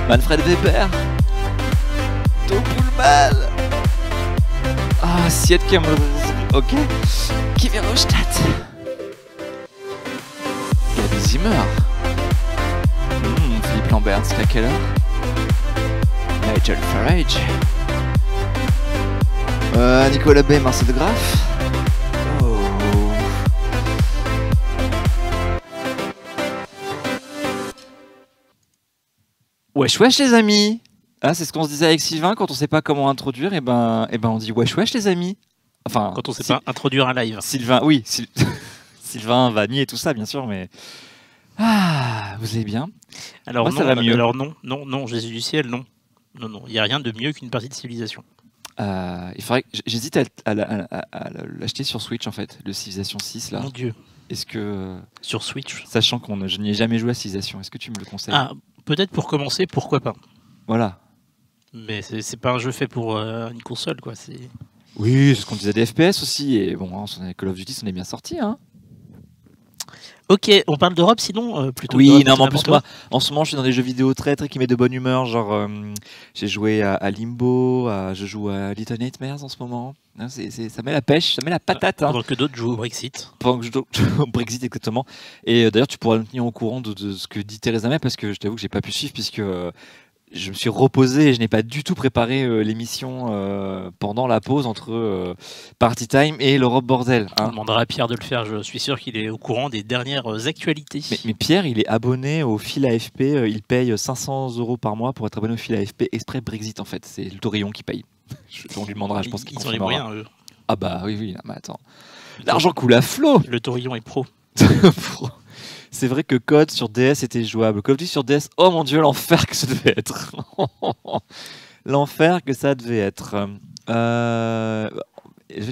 Manfred Weber. Tom Pullman. Ah, Siet Cameron. Ok. Kevin Rostadt. Gabi Zimmer. Philippe Lambert, c'est à quelle heure? Nigel Farage. Nicolas Bay, Marcel de Graff. Oh. Wesh wesh les amis. Ah, c'est ce qu'on se disait avec Sylvain quand on sait pas comment introduire, et ben on dit wesh wesh les amis. Enfin, quand on sait pas introduire un live. Sylvain, oui, Sylvain va nier tout ça bien sûr, mais vous allez bien? Alors moi, non, ça va mieux. Alors non, Jésus du ciel, non, il y a rien de mieux qu'une partie de Civilisation. Il faudrait que j'hésite à l'acheter sur Switch en fait, le Civilization 6 là. Mon Dieu. Est-ce que sur Switch, sachant je n'y ai jamais joué à Civilization, est-ce que tu me le conseilles? Ah, peut-être pour commencer, pourquoi pas. Voilà. Mais c'est pas un jeu fait pour une console quoi. Oui, c'est ce qu'on disait des FPS aussi, et bon, Call of Duty, on est bien sorti, hein. Ok, on parle d'Europe sinon plutôt. Oui, non, mais en plus moi, en ce moment, je suis dans des jeux vidéo très qui mettent de bonne humeur, genre j'ai joué à Limbo, je joue à Little Nightmares en ce moment. Hein, ça met la pêche, ça met la patate. Pendant que d'autres jouent au Brexit. Pendant que je joue au Brexit exactement. Et d'ailleurs, tu pourras nous tenir au courant de ce que dit Theresa May, parce que je t'avoue que j'ai pas pu suivre puisque je me suis reposé et je n'ai pas du tout préparé l'émission pendant la pause entre Party Time et l'Europe Bordel. On demandera à Pierre de le faire, je suis sûr qu'il est au courant des dernières actualités. Mais Pierre, il est abonné au fil AFP, il paye 500 € par mois pour être abonné au fil AFP exprès Brexit en fait. C'est le Taurillon qui paye. On lui demandera, je pense qu'il ils ont les moyens, eux. Ah bah oui, mais attends. L'argent coule à flot. Le Taurillon est pro. C'est vrai que Code sur DS était jouable. Call of Duty sur DS, oh mon dieu, l'enfer que ça devait être. L'enfer que ça devait être. Je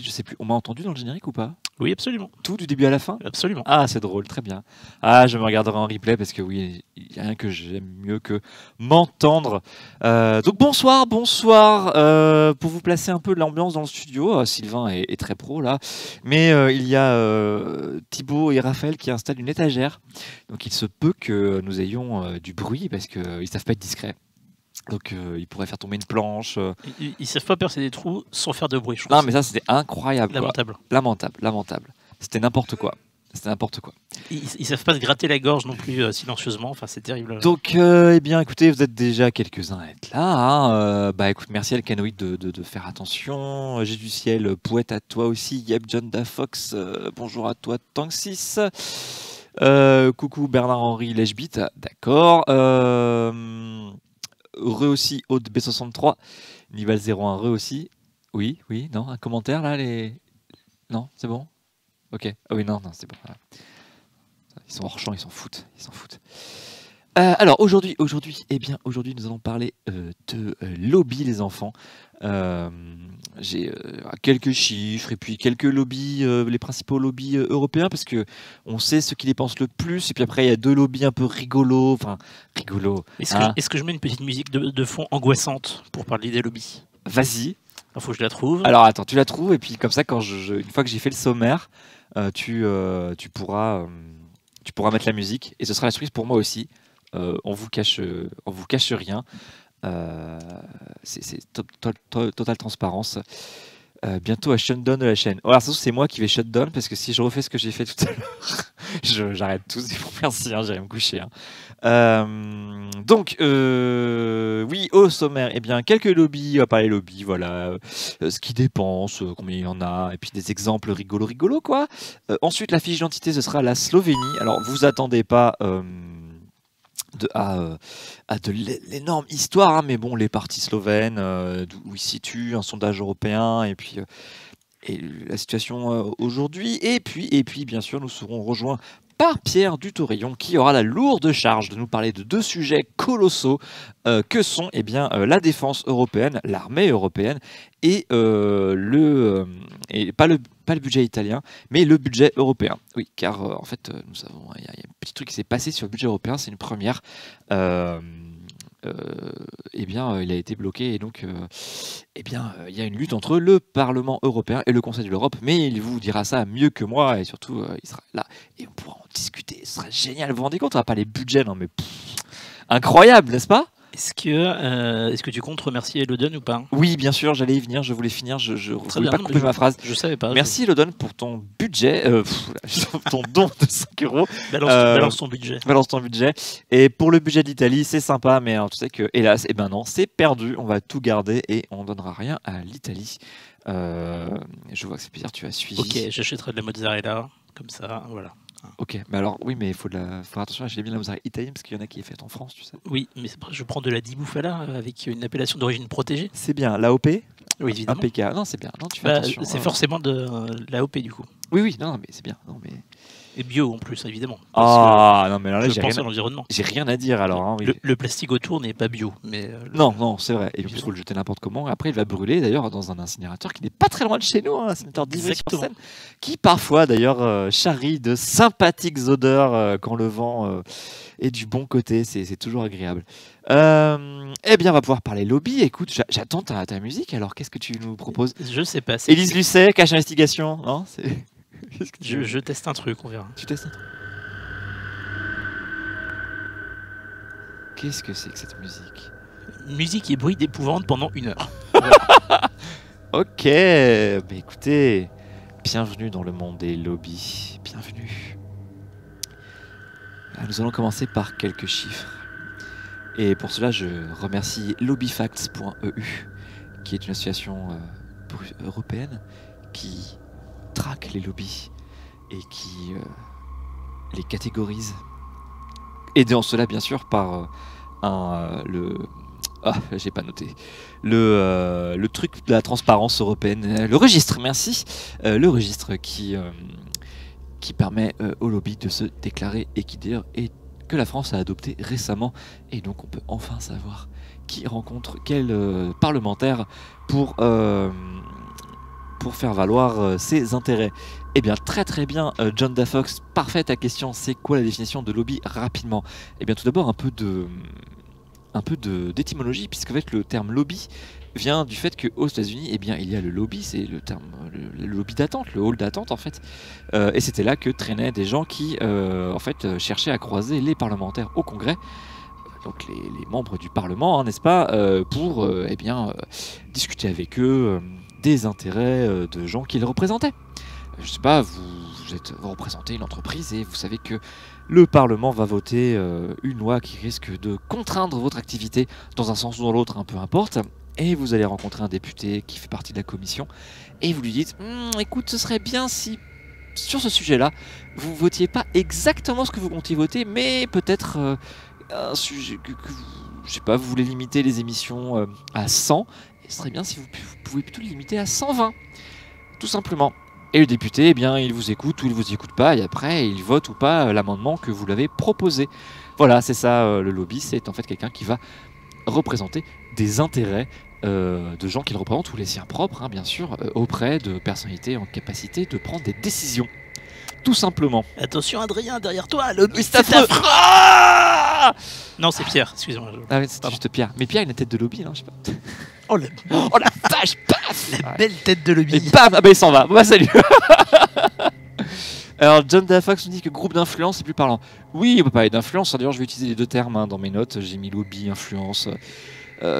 sais plus, on m'a entendu dans le générique ou pas? Oui, absolument. Tout du début à la fin? Absolument. Ah, c'est drôle, très bien. Ah, je me regarderai en replay parce que oui, il n'y a rien que j'aime mieux que m'entendre. Donc bonsoir. Pour vous placer un peu de l'ambiance dans le studio, Sylvain est très pro là, mais il y a Thibaut et Raphaël qui installent une étagère. Donc il se peut que nous ayons du bruit parce qu'ils ne savent pas être discrets. Donc ils pourraient faire tomber une planche. Ils savent pas percer des trous sans faire de bruit. Non mais ça c'était incroyable. Lamentable. C'était n'importe quoi. Ils savent pas se gratter la gorge non plus silencieusement. Enfin c'est terrible. Donc eh bien écoutez, vous êtes déjà quelques-uns à être là. Hein. Écoute, merci à Alcanoïd de faire attention. J'ai du ciel, Pouette à toi aussi. Yep, John Dafox, bonjour à toi Tank6. Coucou Bernard-Henri Lèchebit, d'accord. Aussi, Aude B63, Nival 01, aussi. Oui, non, un commentaire là, Non, c'est bon? Ok. Ah oui, non, c'est bon. Voilà. Ils sont hors champ, ils s'en foutent. Alors aujourd'hui, nous allons parler de lobby, les enfants. J'ai quelques chiffres et puis quelques lobbies, les principaux lobbies européens, parce que on sait ce qui dépensent le plus. Et puis après, il y a deux lobbies un peu rigolos. Est-ce que je mets une petite musique de fond angoissante pour parler des lobbies? Vas-y. Il faut que je la trouve. Alors attends, tu la trouves et puis comme ça, une fois que j'ai fait le sommaire, tu pourras mettre la musique et ce sera la surprise pour moi aussi. On vous cache rien. C'est totale transparence. Bientôt à shutdown de la chaîne. Alors c'est moi qui vais shutdown parce que si je refais ce que j'ai fait tout à l'heure, j'arrête tout. C'est bon, merci, j'irai me coucher. Donc oui, au sommaire, eh bien quelques lobbies, on va parler lobbies, voilà, ce qu'ils dépensent, combien il y en a, et puis des exemples rigolos quoi. Ensuite, la fiche d'identité, ce sera la Slovénie. Alors vous attendez pas de l'énorme histoire, hein, mais bon, les partis slovènes, où ils se situent, un sondage européen, et puis et la situation aujourd'hui, et puis bien sûr nous serons rejoints par Pierre Dutorillon qui aura la lourde charge de nous parler de deux sujets colossaux que sont la défense européenne, l'armée européenne et pas le budget italien, mais le budget européen. Oui, car en fait, il y a un petit truc qui s'est passé sur le budget européen, c'est une première. Il a été bloqué et donc il y a une lutte entre le Parlement européen et le Conseil de l'Europe, mais il vous dira ça mieux que moi et surtout il sera là et on pourra en discuter, ce sera génial. Vous vous rendez compte, on va pas les budgets, non mais incroyable, n'est-ce pas? Est-ce que tu comptes remercier Elodon ou pas? Oui, bien sûr, j'allais y venir, je voulais finir, je voulais pas couper ma phrase. Je savais pas. Merci Elodon pour ton budget, ton don de 5 euros. Balance ton budget. Balance ton budget. Et pour le budget d'Italie, c'est sympa, mais alors, tu sais que, hélas, non, c'est perdu, on va tout garder et on donnera rien à l'Italie. Je vois que c'est plaisir, tu as suivi. Ok, j'achèterai de la mozzarella, comme ça, voilà. Ok, mais alors oui, mais il faut faire attention à acheter bien la mozzarella italienne parce qu'il y en a qui est faite en France, tu sais. Oui, mais je prends de la Di Bufala avec une appellation d'origine protégée. C'est bien, l'AOP. Oui, évidemment. APK. Non, c'est bien. Non, tu fais attention. C'est forcément de l'AOP du coup. Oui, non, mais c'est bien. Non, mais... Et bio en plus, évidemment. Non, mais alors là, je pense à l'environnement. J'ai rien à dire alors. Hein, oui. Le plastique autour n'est pas bio, mais non, c'est vrai. Et puis il faut le jeter n'importe comment. Après, il va brûler d'ailleurs dans un incinérateur qui n'est pas très loin de chez nous, un incinérateur d'Ivry-sur-Seine, qui parfois d'ailleurs charrie de sympathiques odeurs quand le vent est du bon côté. C'est toujours agréable. Eh bien, on va pouvoir parler lobby. Écoute, j'attends ta musique. Alors, qu'est-ce que tu nous proposes? Je sais pas. Élise Lucet, Cache Investigation, non? Je teste un truc, on verra. Tu testes un truc. Qu'est-ce que c'est que cette musique? Musique et bruit d'épouvante pendant 1 heure. Ok, mais écoutez, bienvenue dans le monde des lobbies. Bienvenue. Nous allons commencer par quelques chiffres. Et pour cela, je remercie lobbyfacts.eu, qui est une association européenne qui traque les lobbies et qui les catégorise. Aidé en cela, bien sûr, par j'ai pas noté. Le truc de la transparence européenne, le registre, merci. Le registre qui permet au lobby de se déclarer et qui d'ailleurs est que la France a adopté récemment. Et donc on peut enfin savoir qui rencontre quel parlementaire pour faire valoir ses intérêts. Eh bien, très bien, John Dafox, parfait ta question. C'est quoi la définition de lobby rapidement? Eh bien, tout d'abord, un peu d'étymologie, puisque en fait, le terme lobby vient du fait qu'aux États-Unis, eh bien, il y a le lobby, c'est le terme, le lobby d'attente, le hall d'attente en fait. Et c'était là que traînaient des gens qui, en fait, cherchaient à croiser les parlementaires au Congrès. Donc les membres du Parlement, hein, n'est-ce pas, pour discuter avec eux des intérêts de gens qu'ils représentaient. Je sais pas, vous représentez une entreprise et vous savez que le Parlement va voter une loi qui risque de contraindre votre activité dans un sens ou dans l'autre, peu importe. Et vous allez rencontrer un député qui fait partie de la commission et vous lui dites écoute, ce serait bien si sur ce sujet-là, vous votiez pas exactement ce que vous comptiez voter, mais peut-être un sujet que je sais pas, vous voulez limiter les émissions à 100, et ce serait bien si vous pouvez plutôt le limiter à 120, tout simplement. Et le député, eh bien, il vous écoute ou il vous écoute pas, et après, il vote ou pas l'amendement que vous l'avez proposé. Voilà, c'est ça, le lobby, c'est en fait quelqu'un qui va représenter des intérêts de gens qu'il représente, ou les siens propres, bien sûr, auprès de personnalités en capacité de prendre des décisions. Tout simplement. Attention Adrien, derrière toi, lobby, c'est affreux. Non, c'est Pierre, excusez-moi. Ah oui, c'est juste Pierre. Mais Pierre, il a une tête de lobby, non? Je sais pas. Oh la vache, paf! La belle tête de lobby. Et paf! Ah bah il s'en va. Bah salut. Alors John Dafox nous dit que groupe d'influence c'est plus parlant. Oui, on peut parler d'influence. D'ailleurs, je vais utiliser les deux termes dans mes notes. J'ai mis lobby, influence.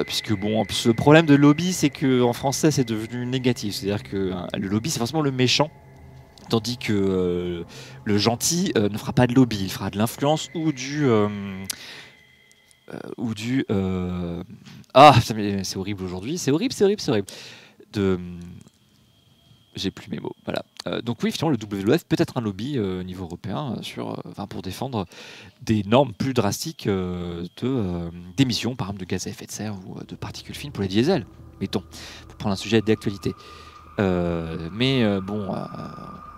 Puisque bon, le problème de lobby, c'est qu'en français, c'est devenu négatif. C'est-à-dire que le lobby, c'est forcément le méchant. Tandis que le gentil ne fera pas de lobby. Il fera de l'influence ou du... c'est horrible aujourd'hui, c'est horrible. J'ai plus mes mots, voilà. Donc oui, finalement, le WWF peut être un lobby au niveau européen pour défendre des normes plus drastiques d'émissions, par exemple de gaz à effet de serre ou de particules fines pour les diesels, mettons, pour prendre un sujet d'actualité.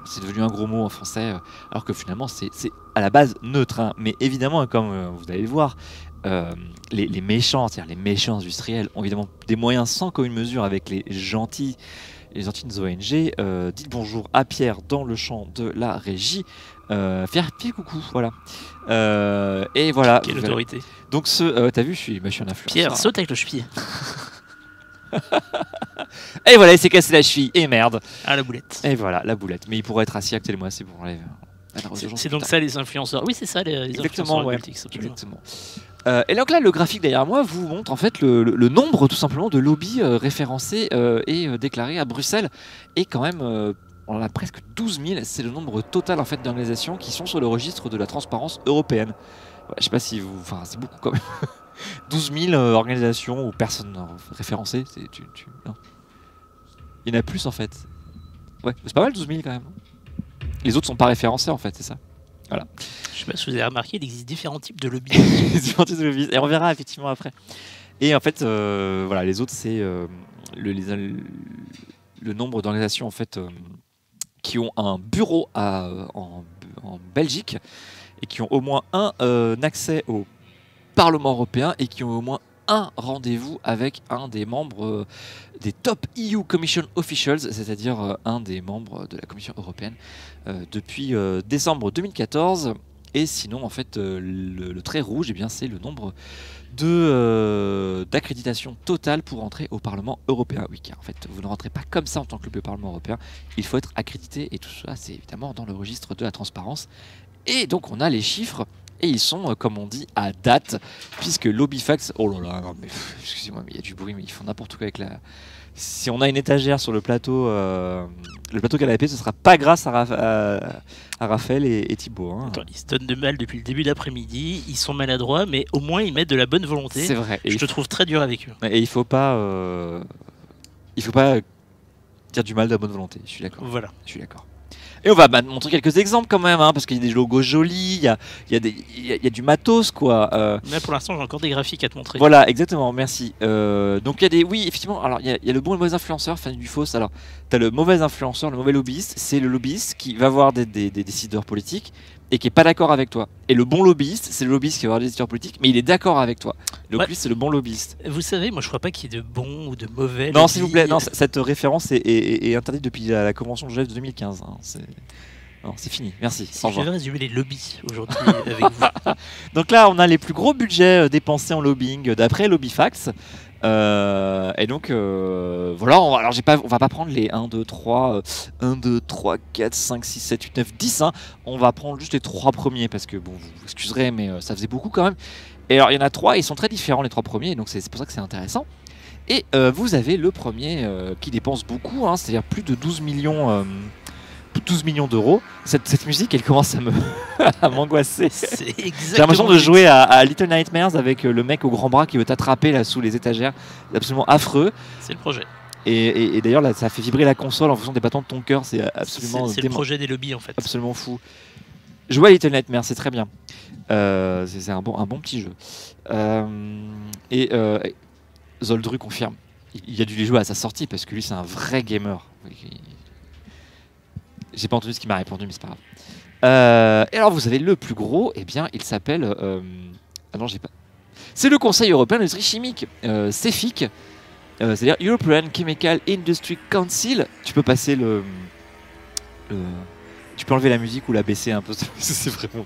C'est devenu un gros mot en français, alors que finalement c'est à la base neutre, hein. Mais évidemment, comme vous allez le voir, les méchants, c'est-à-dire les méchants industriels, ont évidemment des moyens sans commune mesure avec les gentils des ONG. Dites bonjour à Pierre dans le champ de la régie. Faire pied coucou, voilà. Et voilà. Quelle autorité. Donc t'as vu, je suis un influenceur. Pierre, saute avec le cheville. Et voilà, il s'est cassé la cheville, et merde. Ah, la boulette. Et voilà, la boulette. Mais il pourrait être assis actuellement, c'est bon. C'est donc ça les influenceurs. Oui, c'est ça les exactement, influenceurs ouais. politiques. Exactement. Et donc là, le graphique derrière moi vous montre en fait le nombre tout simplement de lobbies référencés et déclarés à Bruxelles. Et quand même, on en a presque 12 000. C'est le nombre total en fait d'organisations qui sont sur le registre de la transparence européenne. Ouais, je sais pas si vous... Enfin, c'est beaucoup quand même. 12 000 organisations ou personnes référencées. Non. Il y en a plus en fait. Ouais, c'est pas mal 12 000 quand même. Les autres sont pas référencés en fait, c'est ça. Voilà. Je sais pas si vous avez remarqué, il existe différents types de lobbies. Différents types de lobbies. Et on verra effectivement après. Et en fait, voilà, les autres, c'est le nombre d'organisations en fait qui ont un bureau en Belgique et qui ont au moins un accès au Parlement européen et qui ont au moins un rendez-vous avec un des membres des top EU Commission Officials, c'est-à-dire un des membres de la Commission européenne depuis décembre 2014. Et sinon, en fait, le trait rouge, eh bien, c'est le nombre d'accréditation totale pour entrer au Parlement européen. Oui, car en fait, vous ne rentrez pas comme ça en tant que le Parlement européen. Il faut être accrédité et tout ça, c'est évidemment dans le registre de la transparence. Et donc, on a les chiffres. Et ils sont, comme on dit, à date, puisque Lobbyfax... Oh là là, non, mais excusez-moi, mais il y a du bruit, mais ils font n'importe quoi avec la... Si on a une étagère sur le plateau canapé, ce sera pas grâce à Raphaël et Thibaut. Hein. Attends, ils se donnent de mal depuis le début d'après-midi, ils sont maladroits, mais au moins ils mettent de la bonne volonté. C'est vrai. Je te trouve très dur avec eux. Et il faut pas dire du mal de la bonne volonté, je suis d'accord. Voilà. Je suis d'accord. Et on va montrer quelques exemples quand même, hein, parce qu'il y a des logos jolis, il y a du matos, quoi. Là, pour l'instant, j'ai encore des graphiques à te montrer. Voilà, exactement, merci. Donc il y a des... Oui, effectivement, alors il y a le bon et le mauvais influenceur, fin du fausse. Alors, tu as le mauvais influenceur, le mauvais lobbyiste, c'est le lobbyiste qui va voir des décideurs politiques et qui est pas d'accord avec toi. Et le bon lobbyiste, c'est le lobbyiste qui va voir des décideurs politiques, mais il est d'accord avec toi. Donc lui, c'est le bon lobbyiste. Vous savez, moi je crois pas qu'il y ait de bon ou de mauvais. Non, s'il vous plaît, non, cette référence est interdite depuis la Convention de Genève de 2015. Hein. C'est fini, merci. Si je vais résumer les lobbies aujourd'hui avec vous. Donc là, on a les plus gros budgets dépensés en lobbying d'après Lobbyfax. Et donc, voilà, on va pas prendre les 1, 2, 3, 4, 5, 6, 7, 8, 9, 10. Hein. On va prendre juste les 3 premiers parce que, bon, vous excuserez, mais ça faisait beaucoup quand même. Et alors, il y en a 3, ils sont très différents les 3 premiers, donc c'est pour ça que c'est intéressant. Et vous avez le premier qui dépense beaucoup, hein, c'est-à-dire plus de 12 millions. 12 millions d'euros. Cette musique, elle commence à m'angoisser. J'ai l'impression de jouer à Little Nightmares avec le mec au grand bras qui veut t'attraper là sous les étagères. C'est absolument affreux. C'est le projet. Et d'ailleurs, là, ça fait vibrer la console en fonction des battants de ton cœur. C'est absolument. C'est le projet des lobbies en fait. Absolument fou. Jouer à Little Nightmares, c'est très bien. C'est un bon petit jeu. Zoldru confirme. Il a dû les jouer à sa sortie parce que lui, c'est un vrai gamer. J'ai pas entendu ce qu'il m'a répondu, mais c'est pas grave. Et alors, vous avez le plus gros, eh bien, il s'appelle... Ah non, j'ai pas... C'est le Conseil européen de l'industrie chimique, CEFIC, c'est-à-dire European Chemical Industry Council. Tu peux passer Tu peux enlever la musique ou la baisser un peu, c'est vraiment...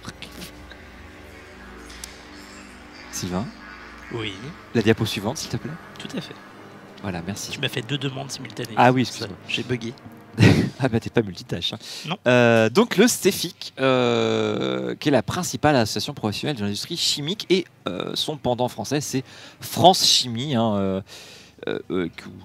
Sylvain ? Oui. La diapo suivante, s'il te plaît. Tout à fait. Voilà, merci. Tu m'as fait 2 demandes simultanées. Ah oui, excuse-moi. J'ai bugué. Ah bah t'es pas multitâche. Hein. Non. Donc le CEFIC, qui est la principale association professionnelle de l'industrie chimique, et son pendant français, c'est France Chimie, hein,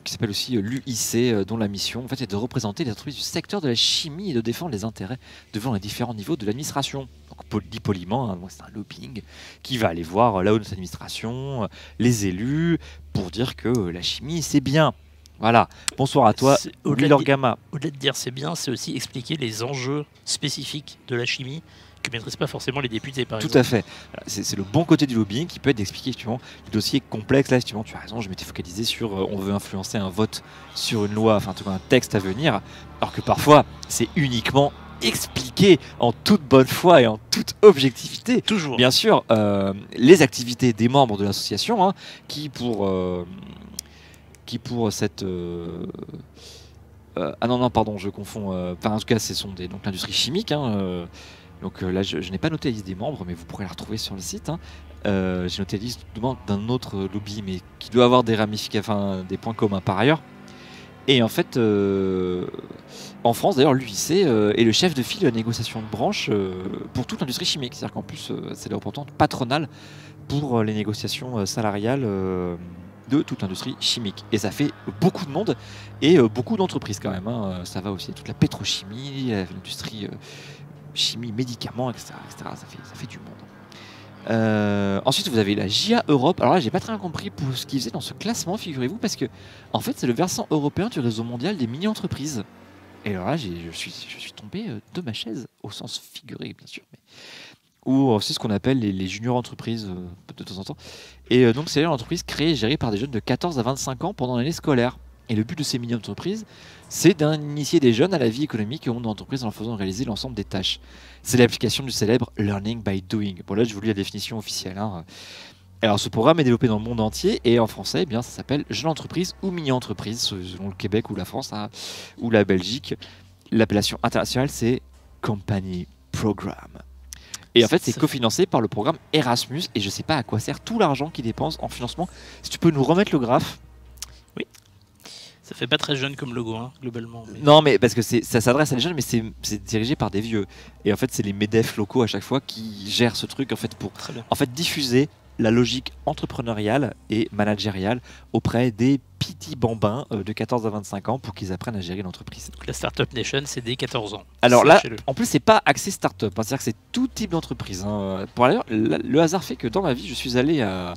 qui s'appelle aussi l'UIC, dont la mission en fait, est de représenter les entreprises du secteur de la chimie et de défendre les intérêts devant les différents niveaux de l'administration. Donc dit poliment, hein, c'est un lobbying qui va aller voir là où notre administration, les élus, pour dire que la chimie c'est bien. Voilà, bonsoir à toi, Willor Gamma. Au-delà de dire c'est bien, c'est aussi expliquer les enjeux spécifiques de la chimie que ne maîtrisent pas forcément les députés, par exemple. Tout à fait. C'est le bon côté du lobbying qui peut être d'expliquer justement les dossiers complexes. Là, justement, tu as raison, je m'étais focalisé sur on veut influencer un vote sur une loi, enfin, en tout cas un texte à venir, alors que parfois, c'est uniquement expliqué en toute bonne foi et en toute objectivité. Toujours. Bien sûr, les activités des membres de l'association, hein, qui pour cette... ah non, pardon, je confonds. Enfin, en tout cas, ce sont donc l'industrie chimique. Hein, donc là, je n'ai pas noté la liste des membres, mais vous pourrez la retrouver sur le site. Hein. J'ai noté la liste d'un autre lobby, mais qui doit avoir des ramifications, enfin, des points communs par ailleurs. Et en fait, en France, d'ailleurs, l'UIC est le chef de file de la négociation de branche pour toute l'industrie chimique. C'est-à-dire qu'en plus, c'est la représentante patronale pour les négociations salariales de toute l'industrie chimique. Et ça fait beaucoup de monde et beaucoup d'entreprises quand même. Hein. Ça va aussi toute la pétrochimie, l'industrie chimie, médicaments, etc. etc. Ça fait du monde. Ensuite, vous avez la JA Europe. Alors là, j'ai pas très bien compris pour ce qu'ils faisaient dans ce classement, figurez-vous, parce que en fait, c'est le versant européen du réseau mondial des mini-entreprises. Et alors là, je suis tombé de ma chaise, au sens figuré, bien sûr. Ou aussi ce qu'on appelle les juniors entreprises de temps en temps. Et donc, c'est une entreprise créée et gérée par des jeunes de 14 à 25 ans pendant l'année scolaire. Et le but de ces mini-entreprises, c'est d'initier des jeunes à la vie économique et au monde de l'entreprise en leur faisant réaliser l'ensemble des tâches. C'est l'application du célèbre Learning by Doing. Bon, là, je vous lis la définition officielle. Hein. Alors, ce programme est développé dans le monde entier et en français, eh bien, ça s'appelle Jeune entreprise ou mini-entreprise, selon le Québec ou la France hein, ou la Belgique. L'appellation internationale, c'est Company Program. Et en fait, c'est cofinancé par le programme Erasmus. Et je ne sais pas à quoi sert tout l'argent qu'ils dépensent en financement. Si tu peux nous remettre le graphe. Oui. Ça fait pas très jeune comme logo, hein, globalement. Mais... Non, mais parce que ça s'adresse à des jeunes, mais c'est dirigé par des vieux. Et en fait, c'est les MEDEF locaux à chaque fois qui gèrent ce truc en fait, pour diffuser la logique entrepreneuriale et managériale auprès des petits bambins de 14 à 25 ans pour qu'ils apprennent à gérer l'entreprise. Donc la Startup Nation, c'est dès 14 ans. Alors là, en plus, c'est pas axé startup, hein, c'est-à-dire que c'est tout type d'entreprise. Hein. Pour ailleurs, le hasard fait que dans ma vie, je suis allé à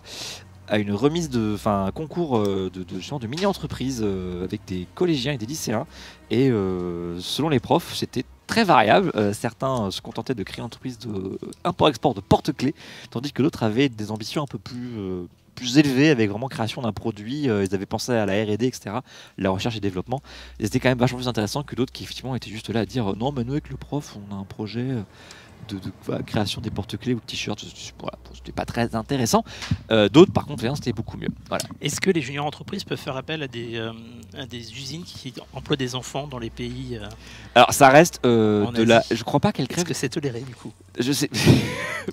une remise un concours de mini-entreprise avec des collégiens et des lycéens. Et selon les profs, c'était très variable. Certains se contentaient de créer une entreprise de import-export de porte-clés, tandis que d'autres avaient des ambitions un peu plus élevées, avec vraiment création d'un produit. Ils avaient pensé à la R&D, etc., la recherche et développement. Et c'était quand même vachement plus intéressant que d'autres qui effectivement étaient juste là à dire non, mais nous avec le prof, on a un projet de création des porte-clés ou de t-shirts. Voilà, c'était pas très intéressant. D'autres, par contre, c'était beaucoup mieux. Voilà. Est-ce que les juniors entreprises peuvent faire appel à des usines qui emploient des enfants dans les pays Alors, ça reste je crois pas qu'elles crèvent. Est-ce que c'est toléré du coup? Je sais.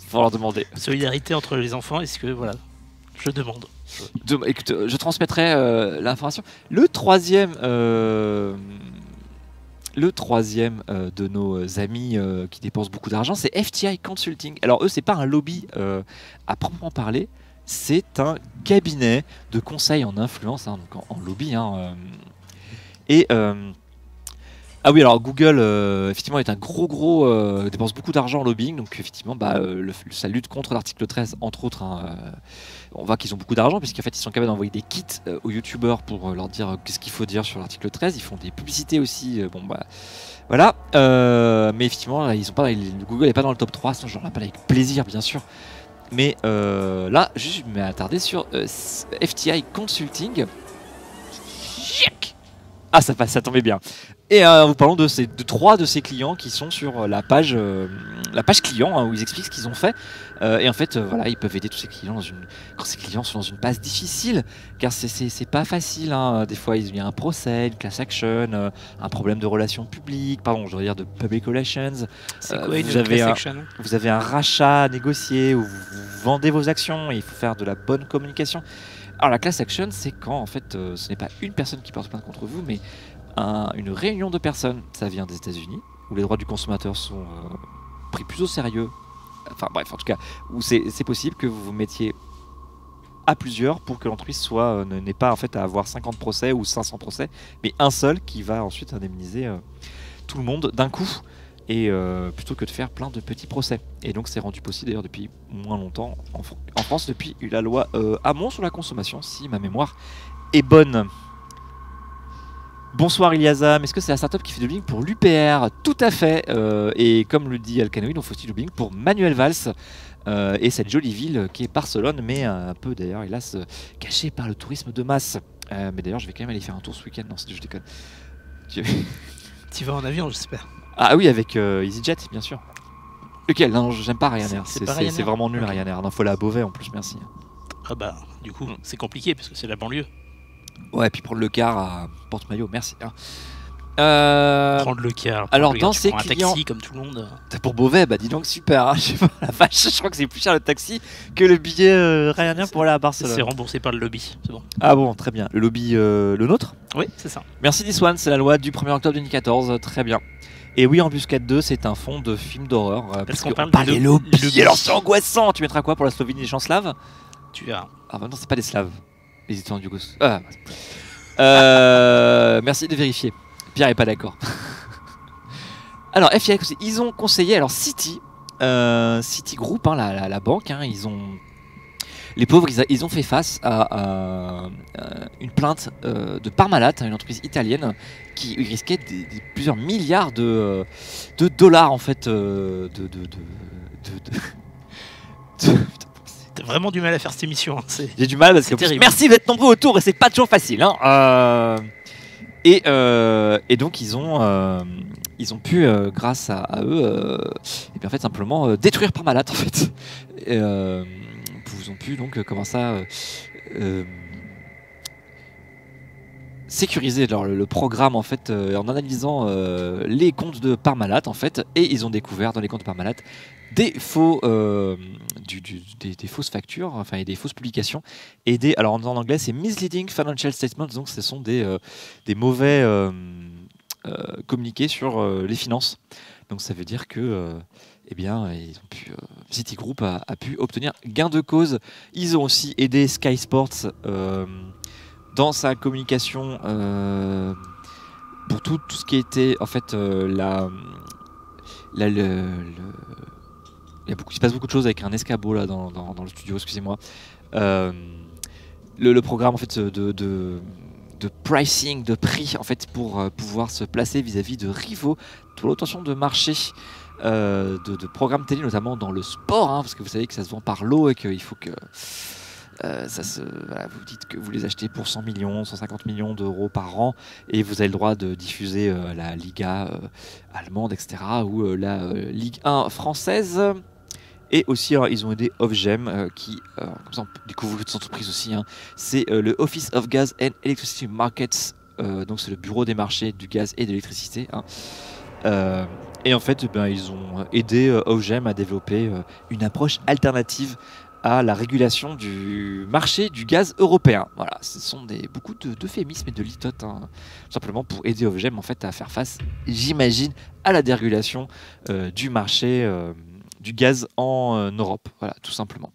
Faut leur demander. Solidarité entre les enfants, est-ce que voilà, je demande. Écoute, je transmettrai l'information. Le troisième de nos amis qui dépensent beaucoup d'argent, c'est FTI Consulting. Alors eux, c'est pas un lobby à proprement parler, c'est un cabinet de conseil en influence, hein, donc en lobby. Hein, ah oui, alors Google, effectivement, est un gros dépense beaucoup d'argent en lobbying, donc effectivement, ça lutte contre l'article 13, entre autres. Hein, on voit qu'ils ont beaucoup d'argent, puisqu'en fait, ils sont capables d'envoyer des kits aux youtubeurs pour leur dire qu'est-ce qu'il faut dire sur l'article 13. Ils font des publicités aussi. Voilà. Mais effectivement, là, Google n'est pas dans le top 3, sinon je le rappelle avec plaisir, bien sûr. Mais là, je vais m'attarder sur FTI Consulting. Ah, ça tombait bien. Et nous parlons de 3 de ces clients qui sont sur la page client, hein, où ils expliquent ce qu'ils ont fait. Et en fait, voilà, ils peuvent aider tous ces clients quand ces clients sont dans une passe difficile, car c'est pas facile. Hein. Des fois, il y a un procès, une class action, un problème de relations publiques, je veux dire de public relations. C'est quoi une class action ? Vous avez un rachat à négocier, où vous vendez vos actions, et il faut faire de la bonne communication. Alors la class action, c'est quand en fait ce n'est pas une personne qui porte plainte contre vous, mais une réunion de personnes. Ça vient des États-Unis, où les droits du consommateur sont pris plus au sérieux. Enfin bref, en tout cas, où c'est possible que vous vous mettiez à plusieurs pour que l'entreprise n'ait pas en fait à avoir 50 procès ou 500 procès, mais un seul qui va ensuite indemniser tout le monde d'un coup. Et plutôt que de faire plein de petits procès. Et donc c'est rendu possible d'ailleurs depuis moins longtemps en France, depuis la loi Hamon sur la consommation, si ma mémoire est bonne. Bonsoir Iliasam, est-ce que c'est la startup qui fait du lobbying pour l'UPR? Tout à fait, et comme le dit Alcanoïd, on fait aussi du lobbying pour Manuel Valls, et cette jolie ville qui est Barcelone, mais un peu d'ailleurs hélas cachée par le tourisme de masse. Mais d'ailleurs je vais quand même aller faire un tour ce week-end, non je déconne. Tu vas en avion j'espère. Ah oui, avec EasyJet, bien sûr. Lequel? Non, j'aime pas Ryanair. C'est vraiment nul, okay. Ryanair. Non, faut aller à Beauvais en plus, merci. Ah bah, du coup, c'est compliqué parce que c'est la banlieue. Ouais, et puis prendre le car à Porte-Maillot, merci. Hein. Prendre le car. alors, le dans gars, tu ces prends un clients- taxi comme tout le monde. Pour Beauvais, bah dis donc super, hein, je sais pas, la vache, je crois que c'est plus cher le taxi que le billet Ryanair pour aller à C'est Barcelone. remboursé par le lobby, c'est bon. Ah bon, très bien. Le lobby, le nôtre. Oui, c'est ça. Merci This One, c'est la loi du 1er octobre 2014, très bien. Et oui, Embuscade 2, c'est un fond de film d'horreur. Parce qu'on qu'on parle des des lobbies, lobbies. alors c'est angoissant. Tu mettras quoi pour la Slovénie, les gens slaves? Tu verras. Ah bah non, c'est pas des slaves. Les étudiants du Gos. Ah, merci de vérifier. Pierre est pas d'accord. Alors, FIX aussi, ils ont conseillé, alors City Group, hein, la banque, hein, les pauvres, ils ont fait face à une plainte de Parmalat, une entreprise italienne qui risquait plusieurs milliards de dollars en fait. T'as vraiment du mal à faire cette émission. Hein. J'ai du mal parce C'est que terrible. merci d'être nombreux autour et c'est pas toujours facile. Hein. Et donc ils ont pu grâce à eux et bien en fait simplement détruire Parmalat en fait. Ils ont pu donc comment ça sécuriser le programme en fait en analysant les comptes de Parmalat en fait, et ils ont découvert dans les comptes de Parmalat des faux des fausses factures, enfin et des fausses publications et alors en anglais c'est misleading financial statements, donc ce sont des mauvais communiqués sur les finances. Donc ça veut dire que eh bien, Citigroup a pu obtenir gain de cause. Ils ont aussi aidé Sky Sports dans sa communication pour tout ce qui était en fait il se passe beaucoup de choses avec un escabeau là dans le studio, excusez-moi. Le programme en fait de pricing, de prix en fait pour pouvoir se placer vis-à-vis de rivaux, pour l'obtention de marché de programmes télé, notamment dans le sport, hein, parce que vous savez que ça se vend par lot et qu'il faut que vous dites que vous les achetez pour 100 millions, 150 millions d'euros par an et vous avez le droit de diffuser la Liga allemande, etc. ou la Ligue 1 française. Et aussi, alors, ils ont aidé Ofgem, qui, comme ça on peut découvrir cette entreprise aussi, hein. C'est le Office of Gas and Electricity Markets, donc c'est le bureau des marchés du gaz et de l'électricité. Hein. Et en fait, ils ont aidé Ofgem à développer une approche alternative à la régulation du marché du gaz européen. Voilà, ce sont beaucoup d'euphémismes et de litotes, hein, simplement pour aider Ofgem en fait à faire face, j'imagine, à la dérégulation du marché du gaz en Europe. Voilà, tout simplement.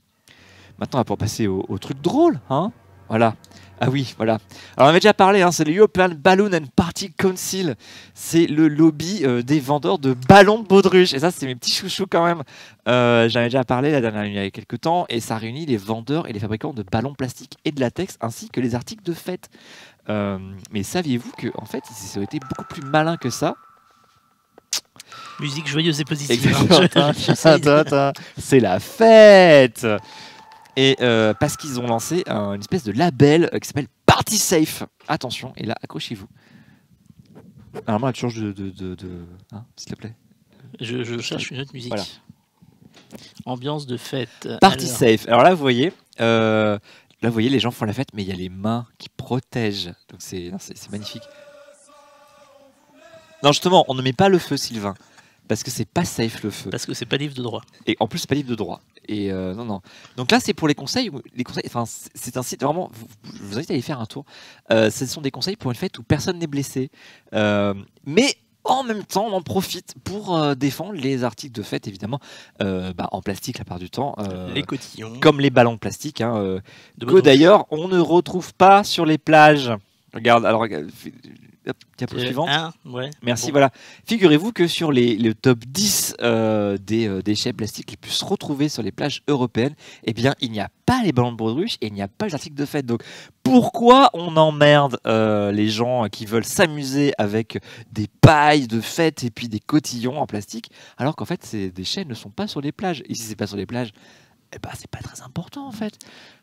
Maintenant, on va pouvoir passer au truc drôle, hein. Voilà. Ah oui, voilà. Alors on avait déjà parlé, hein, c'est le European Balloon and Party Council. C'est le lobby des vendeurs de ballons de baudruche. Et ça, c'est mes petits chouchous quand même. J'en avais déjà parlé il y a quelques temps. Et ça réunit les vendeurs et les fabricants de ballons plastiques et de latex, ainsi que les articles de fête. Mais saviez-vous que en fait, ils ont été beaucoup plus malins que ça? Musique joyeuse et positive. Exactement. C'est la fête. Et parce qu'ils ont lancé une espèce de label qui s'appelle Party Safe. Attention, et là, accrochez-vous. Alors moi, tu changes hein, s'il te plaît. Je cherche une autre musique. Voilà. Ambiance de fête. Party Safe. Alors là, vous voyez, les gens font la fête, mais il y a les mains qui protègent. Donc c'est magnifique. Non, justement, on ne met pas le feu, Sylvain. Parce que c'est pas safe le feu. Parce que c'est pas livre de droit. Et en plus, c'est pas livre de droit. Et non. Donc là, c'est pour les conseils. Enfin, c'est un site vraiment. Je vous invite à aller faire un tour. Ce sont des conseils pour une fête où personne n'est blessé. Mais en même temps, on en profite pour défendre les articles de fête, évidemment, en plastique la part du temps. Les cotillons. Comme les ballons plastiques, hein, que d'ailleurs, on ne retrouve pas sur les plages. Regarde, alors. Diapo suivante. Ouais. Merci, bon. voilà. Figurez-vous que sur le top 10 des déchets plastiques les plus retrouvés sur les plages européennes, eh bien, il n'y a pas les ballons de baudruche et il n'y a pas les articles de fête. Donc, pourquoi on emmerde les gens qui veulent s'amuser avec des pailles de fête et puis des cotillons en plastique, alors qu'en fait, ces déchets ne sont pas sur les plages? Et si c'est pas sur les plages, eh ben, c'est pas très important en fait.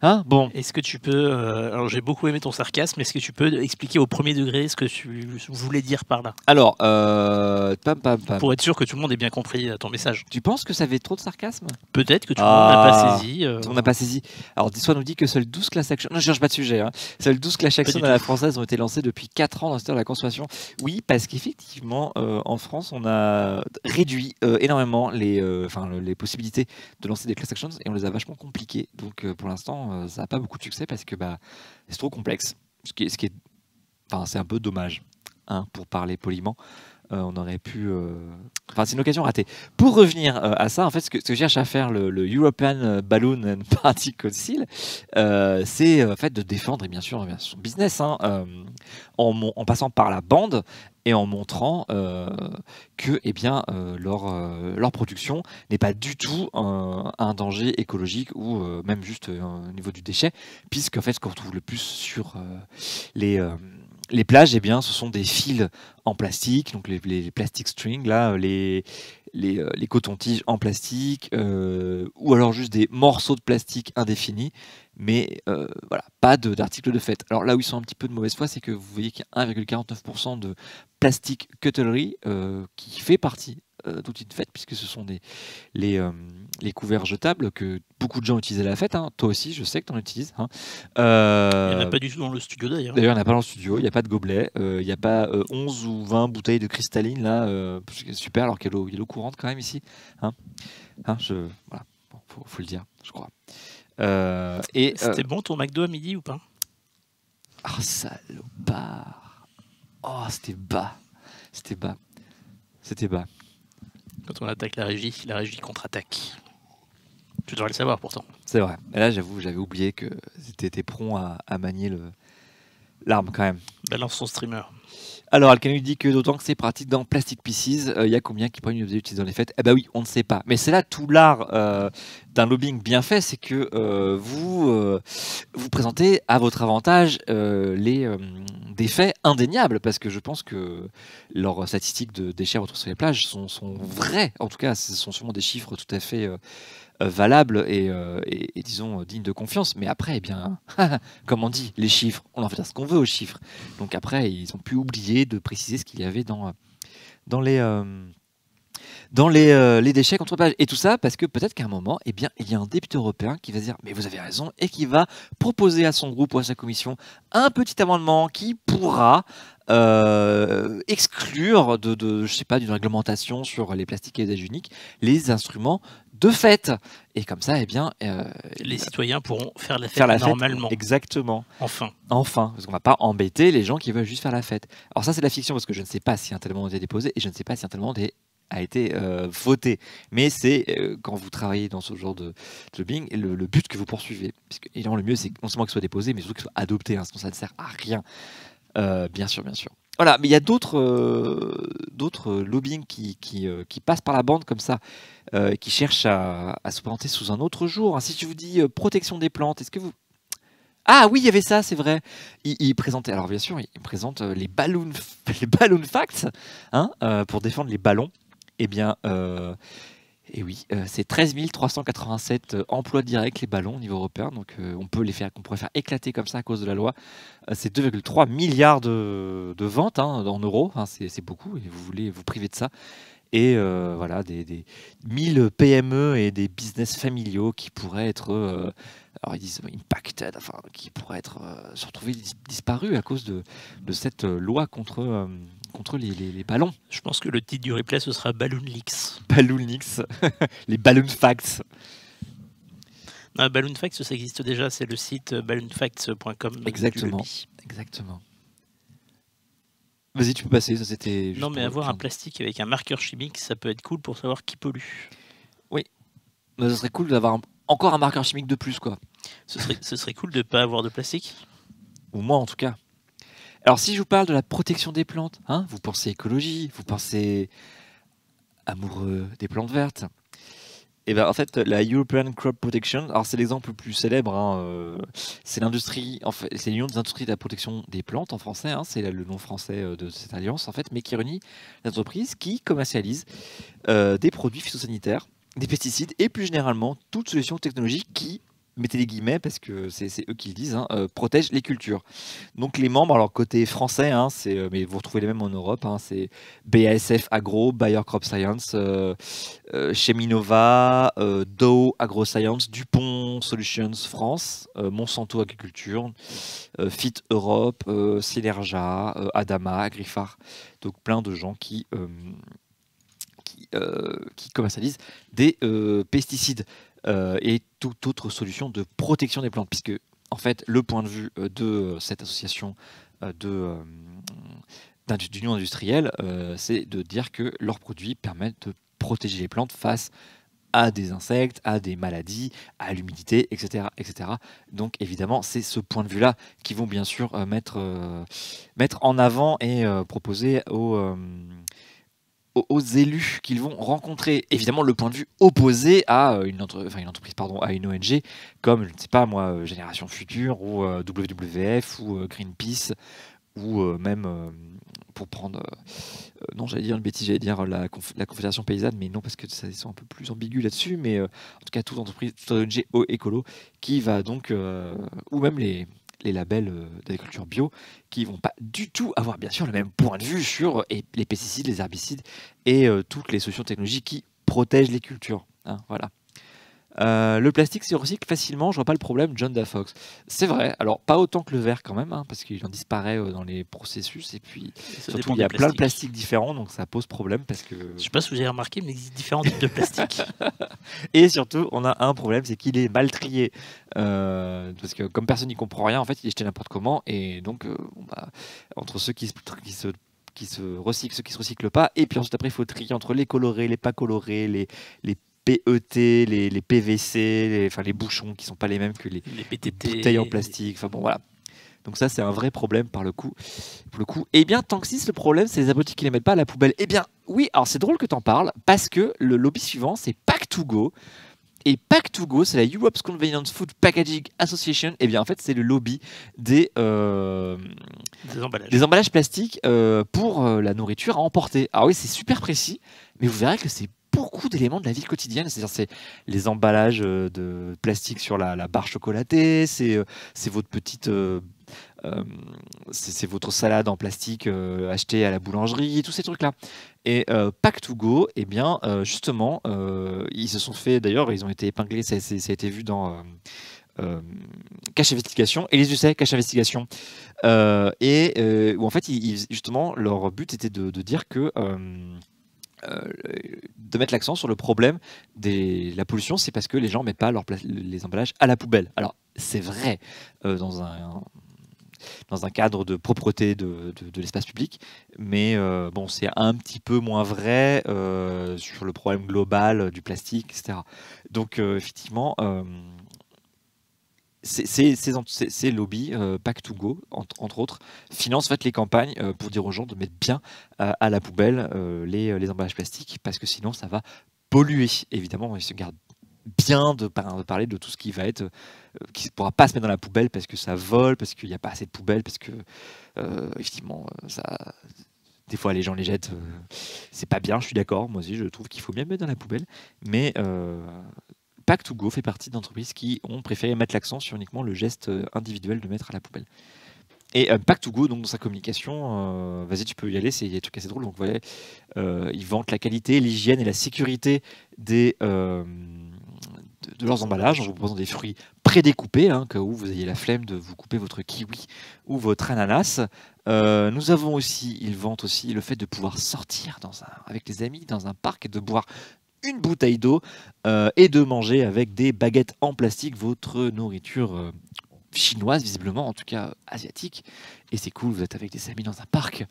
Hein, bon. Est-ce que tu peux, alors j'ai beaucoup aimé ton sarcasme, est-ce que tu peux expliquer au premier degré ce que tu voulais dire par là? Alors, pam, pam, pam. Pour être sûr que tout le monde ait bien compris ton message. Tu penses que ça avait trop de sarcasme? Peut-être que tout le monde n'a pas saisi. Tout le monde n'a pas saisi. Alors, Dissoy nous dit que seuls 12 class action. Non, je cherche pas de sujet. Hein. Seuls 12 class action du à la tout. française ont été lancés depuis 4 ans dans le secteur de la consommation. Oui, parce qu'effectivement, en France, on a réduit énormément les possibilités de lancer des class actions et on les a vachement compliquées. Donc, pour l'instant, ça n'a pas beaucoup de succès parce que c'est trop complexe. C'est un peu dommage, hein, pour parler poliment. On aurait pu. C'est une occasion ratée. Pour revenir à ça, en fait, ce que cherche à faire le European Balloon and Party Council, c'est en fait de défendre, et bien sûr son business, hein, en passant par la bande et en montrant que leur production n'est pas du tout un danger écologique ou même juste au niveau du déchet, puisque en fait, ce qu'on retrouve le plus sur les plages, eh bien, ce sont des fils en plastique, donc les plastic strings, là, les cotons-tiges en plastique, ou alors juste des morceaux de plastique indéfinis, mais voilà, pas d'articles de fête. Alors là où ils sont un petit peu de mauvaise foi, c'est que vous voyez qu'il y a 1,49% de plastique cutlery qui fait partie d'outils de fête, puisque ce sont les couverts jetables que beaucoup de gens utilisent à la fête. Hein. Toi aussi, je sais que tu en utilises. Hein. Il n'y en a pas du tout dans le studio d'ailleurs. D'ailleurs, il n'y en a pas dans le studio, il n'y a pas de gobelet, il n'y a pas 11 ou 20 bouteilles de cristalline là, super, alors qu'il y a l'eau courante quand même ici. Hein. Voilà, bon, faut le dire, je crois. C'était bon ton McDo à midi ou pas? Oh, salopard. Oh, c'était bas. C'était bas. Quand on attaque la régie contre-attaque. Tu devrais le savoir pourtant. C'est vrai. Et là, j'avoue, j'avais oublié que t'étais prompt à manier l'arme quand même. Balance son streamer. Alors, Alcanu dit que d'autant que c'est pratique dans Plastic Pieces, il y a combien qui prennent une utilisée dans les fêtes? Eh ben oui, on ne sait pas. Mais c'est là tout l'art d'un lobbying bien fait, c'est que vous présentez à votre avantage des faits indéniables, parce que je pense que leurs statistiques de déchets retrouvés sur les plages sont vraies. En tout cas, ce sont sûrement des chiffres tout à fait valables et disons dignes de confiance. Mais après, eh bien, comme on dit, les chiffres, on en fait ce qu'on veut aux chiffres. Donc après, ils ont pu oublier de préciser ce qu'il y avait dans les déchets contre plage. Et tout ça parce que peut-être qu'à un moment, eh bien, il y a un député européen qui va se dire « mais vous avez raison » et qui va proposer à son groupe ou à sa commission un petit amendement qui pourra exclure je sais pas, d'une réglementation sur les plastiques à usage unique les instruments de fête. Et comme ça, eh bien, les citoyens pourront faire la fête normalement. Exactement. Enfin, parce qu'on va pas embêter les gens qui veulent juste faire la fête. Alors ça, c'est la fiction parce que je ne sais pas si un tel amendement a été déposé et je ne sais pas si un tel amendement a été voté. Mais c'est quand vous travaillez dans ce genre de lobbying, le but que vous poursuivez. Puisque, évidemment, le mieux, c'est non seulement qu'il soit déposé, mais surtout qu'il soit adopté. Hein, sinon, ça ne sert à rien. Bien sûr. Voilà, mais il y a d'autres lobbying qui passent par la bande comme ça, qui cherchent à se présenter sous un autre jour. Hein. Si je vous dis protection des plantes, est-ce que vous... Ah oui, il y avait ça, c'est vrai. Il présentait, alors bien sûr, il présente les balloon facts, hein, pour défendre les ballons. Eh bien, et oui, c'est 13 387 emplois directs les ballons au niveau européen, donc on pourrait faire éclater comme ça à cause de la loi. C'est 2,3 milliards de ventes, hein, en euros, hein, c'est beaucoup, et vous voulez vous priver de ça. Et voilà, des 1000 PME et des business familiaux qui pourraient être, alors ils disent impacted, enfin, qui pourraient se retrouver disparus à cause de cette loi contre les ballons. Je pense que le titre du replay, ce sera Balloon Leaks. Balloon Leaks, les Balloon Facts. Non, Balloon Facts, ça existe déjà, c'est le site balloonfacts.com. Exactement. Vas-y, tu peux passer, ça c'était... Non, mais avoir un plastique avec un marqueur chimique, ça peut être cool pour savoir qui pollue. Oui, mais ce serait cool d'avoir encore un marqueur chimique de plus, quoi. Ce serait cool de ne pas avoir de plastique. Ou moi, en tout cas. Alors, si je vous parle de la protection des plantes, hein, vous pensez écologie, vous pensez amoureux des plantes vertes. Et ben, en fait, la European Crop Protection, alors c'est l'exemple le plus célèbre, hein, c'est l'industrie, en fait, c'est l'Union des industries de la protection des plantes en français, hein, c'est le nom français de cette alliance en fait, mais qui réunit les entreprises qui commercialisent des produits phytosanitaires des pesticides et plus généralement toute solution technologique qui, mettez les guillemets parce que c'est eux qui le disent, hein, protège les cultures. Donc les membres, alors côté français, hein, mais vous retrouvez les mêmes en Europe, hein, c'est BASF Agro, Bayer Crop Science, Cheminova, Dow AgroScience, Dupont Solutions France, Monsanto Agriculture, Fit Europe, Synergia, Adama, Griffard. Donc plein de gens qui commercialisent des pesticides et toute autre solution de protection des plantes, puisque en fait le point de vue de cette association d'union industrielle, c'est de dire que leurs produits permettent de protéger les plantes face à des insectes, à des maladies, à l'humidité, etc., etc. Donc évidemment, c'est ce point de vue-là qu'ils vont bien sûr mettre en avant et proposer aux élus qu'ils vont rencontrer. Évidemment, le point de vue opposé à une entreprise, pardon, à une ONG comme, je ne sais pas moi, Génération Future ou WWF ou Greenpeace ou même, pour prendre, non, j'allais dire une bêtise, j'allais dire la Confédération Paysanne, mais non, parce que ça, ils sont un peu plus ambigus là-dessus, mais en tout cas, toute entreprise, toute ONG écolo qui va donc, ou même les labels d'agriculture bio, qui vont pas du tout avoir bien sûr le même point de vue sur les pesticides, les herbicides et toutes les solutions technologiques qui protègent les cultures, hein, voilà. Le plastique se recycle facilement, je vois pas le problème, John Dafox. C'est vrai, alors pas autant que le verre quand même, hein, parce qu'il en disparaît dans les processus, et puis Ça surtout dépend il y a des plein de plastiques. plastiques différents, donc ça pose problème parce que... Je sais pas si vous avez remarqué, mais il existe différents types de plastique. Et surtout, on a un problème, c'est qu'il est mal trié. Parce que comme personne n'y comprend rien, en fait, il est jeté n'importe comment, et donc bon, bah, entre ceux qui se recyclent, ceux qui se recyclent pas, et puis ensuite après il faut trier entre les colorés, les pas colorés, les PET, les PVC, enfin les bouchons qui sont pas les mêmes que Les les PTT. bouteilles en plastique. Enfin bon voilà. Donc ça c'est un vrai problème pour le coup. Et bien tant que si le problème c'est les abrutis qui les mettent pas à la poubelle. Eh bien oui, alors c'est drôle que tu en parles parce que le lobby suivant c'est Pack2Go. Et Pack2Go, c'est la Europe's Convenience Food Packaging Association. Et bien en fait c'est le lobby des Des emballages. des emballages plastiques pour la nourriture à emporter. Alors oui, c'est super précis, mais vous verrez que c'est beaucoup d'éléments de la vie quotidienne. C'est-à-dire, c'est les emballages de plastique sur la barre chocolatée, c'est votre petite, c'est votre salade en plastique achetée à la boulangerie, tous ces trucs-là. Et Pack2Go, eh bien, justement, ils se sont fait, d'ailleurs, ils ont été épinglés, ça a été vu dans Cache Investigation, Élise Lucet, Cache Investigation, où en fait, justement, leur but était de dire que de mettre l'accent sur le problème de la pollution, c'est parce que les gens mettent pas les emballages à la poubelle. Alors c'est vrai dans un cadre de propreté de l'espace public, mais bon, c'est un petit peu moins vrai sur le problème global du plastique, etc. Donc effectivement, ces lobbies, Pack2Go, entre autres, financent en fait, les campagnes pour dire aux gens de mettre bien à la poubelle les emballages plastiques, parce que sinon ça va polluer. Évidemment, ils se gardent bien de parler de tout ce qui va être, qui ne pourra pas se mettre dans la poubelle parce que ça vole, parce qu'il n'y a pas assez de poubelle, parce que effectivement, des fois les gens les jettent, c'est pas bien, je suis d'accord, moi aussi je trouve qu'il faut bien le mettre dans la poubelle, mais Pack2Go fait partie d'entreprises qui ont préféré mettre l'accent sur uniquement le geste individuel de mettre à la poubelle. Et Pack2Go, donc dans sa communication, vas-y, tu peux y aller, c'est des trucs assez drôles. Donc voilà, ils vantent la qualité, l'hygiène et la sécurité de leurs emballages en vous proposant des fruits prédécoupés, hein, où vous ayez la flemme de vous couper votre kiwi ou votre ananas. Ils vantent aussi le fait de pouvoir sortir avec les amis dans un parc et de boire une bouteille d'eau et de manger avec des baguettes en plastique votre nourriture chinoise, visiblement, en tout cas asiatique. Et c'est cool, vous êtes avec des amis dans un parc.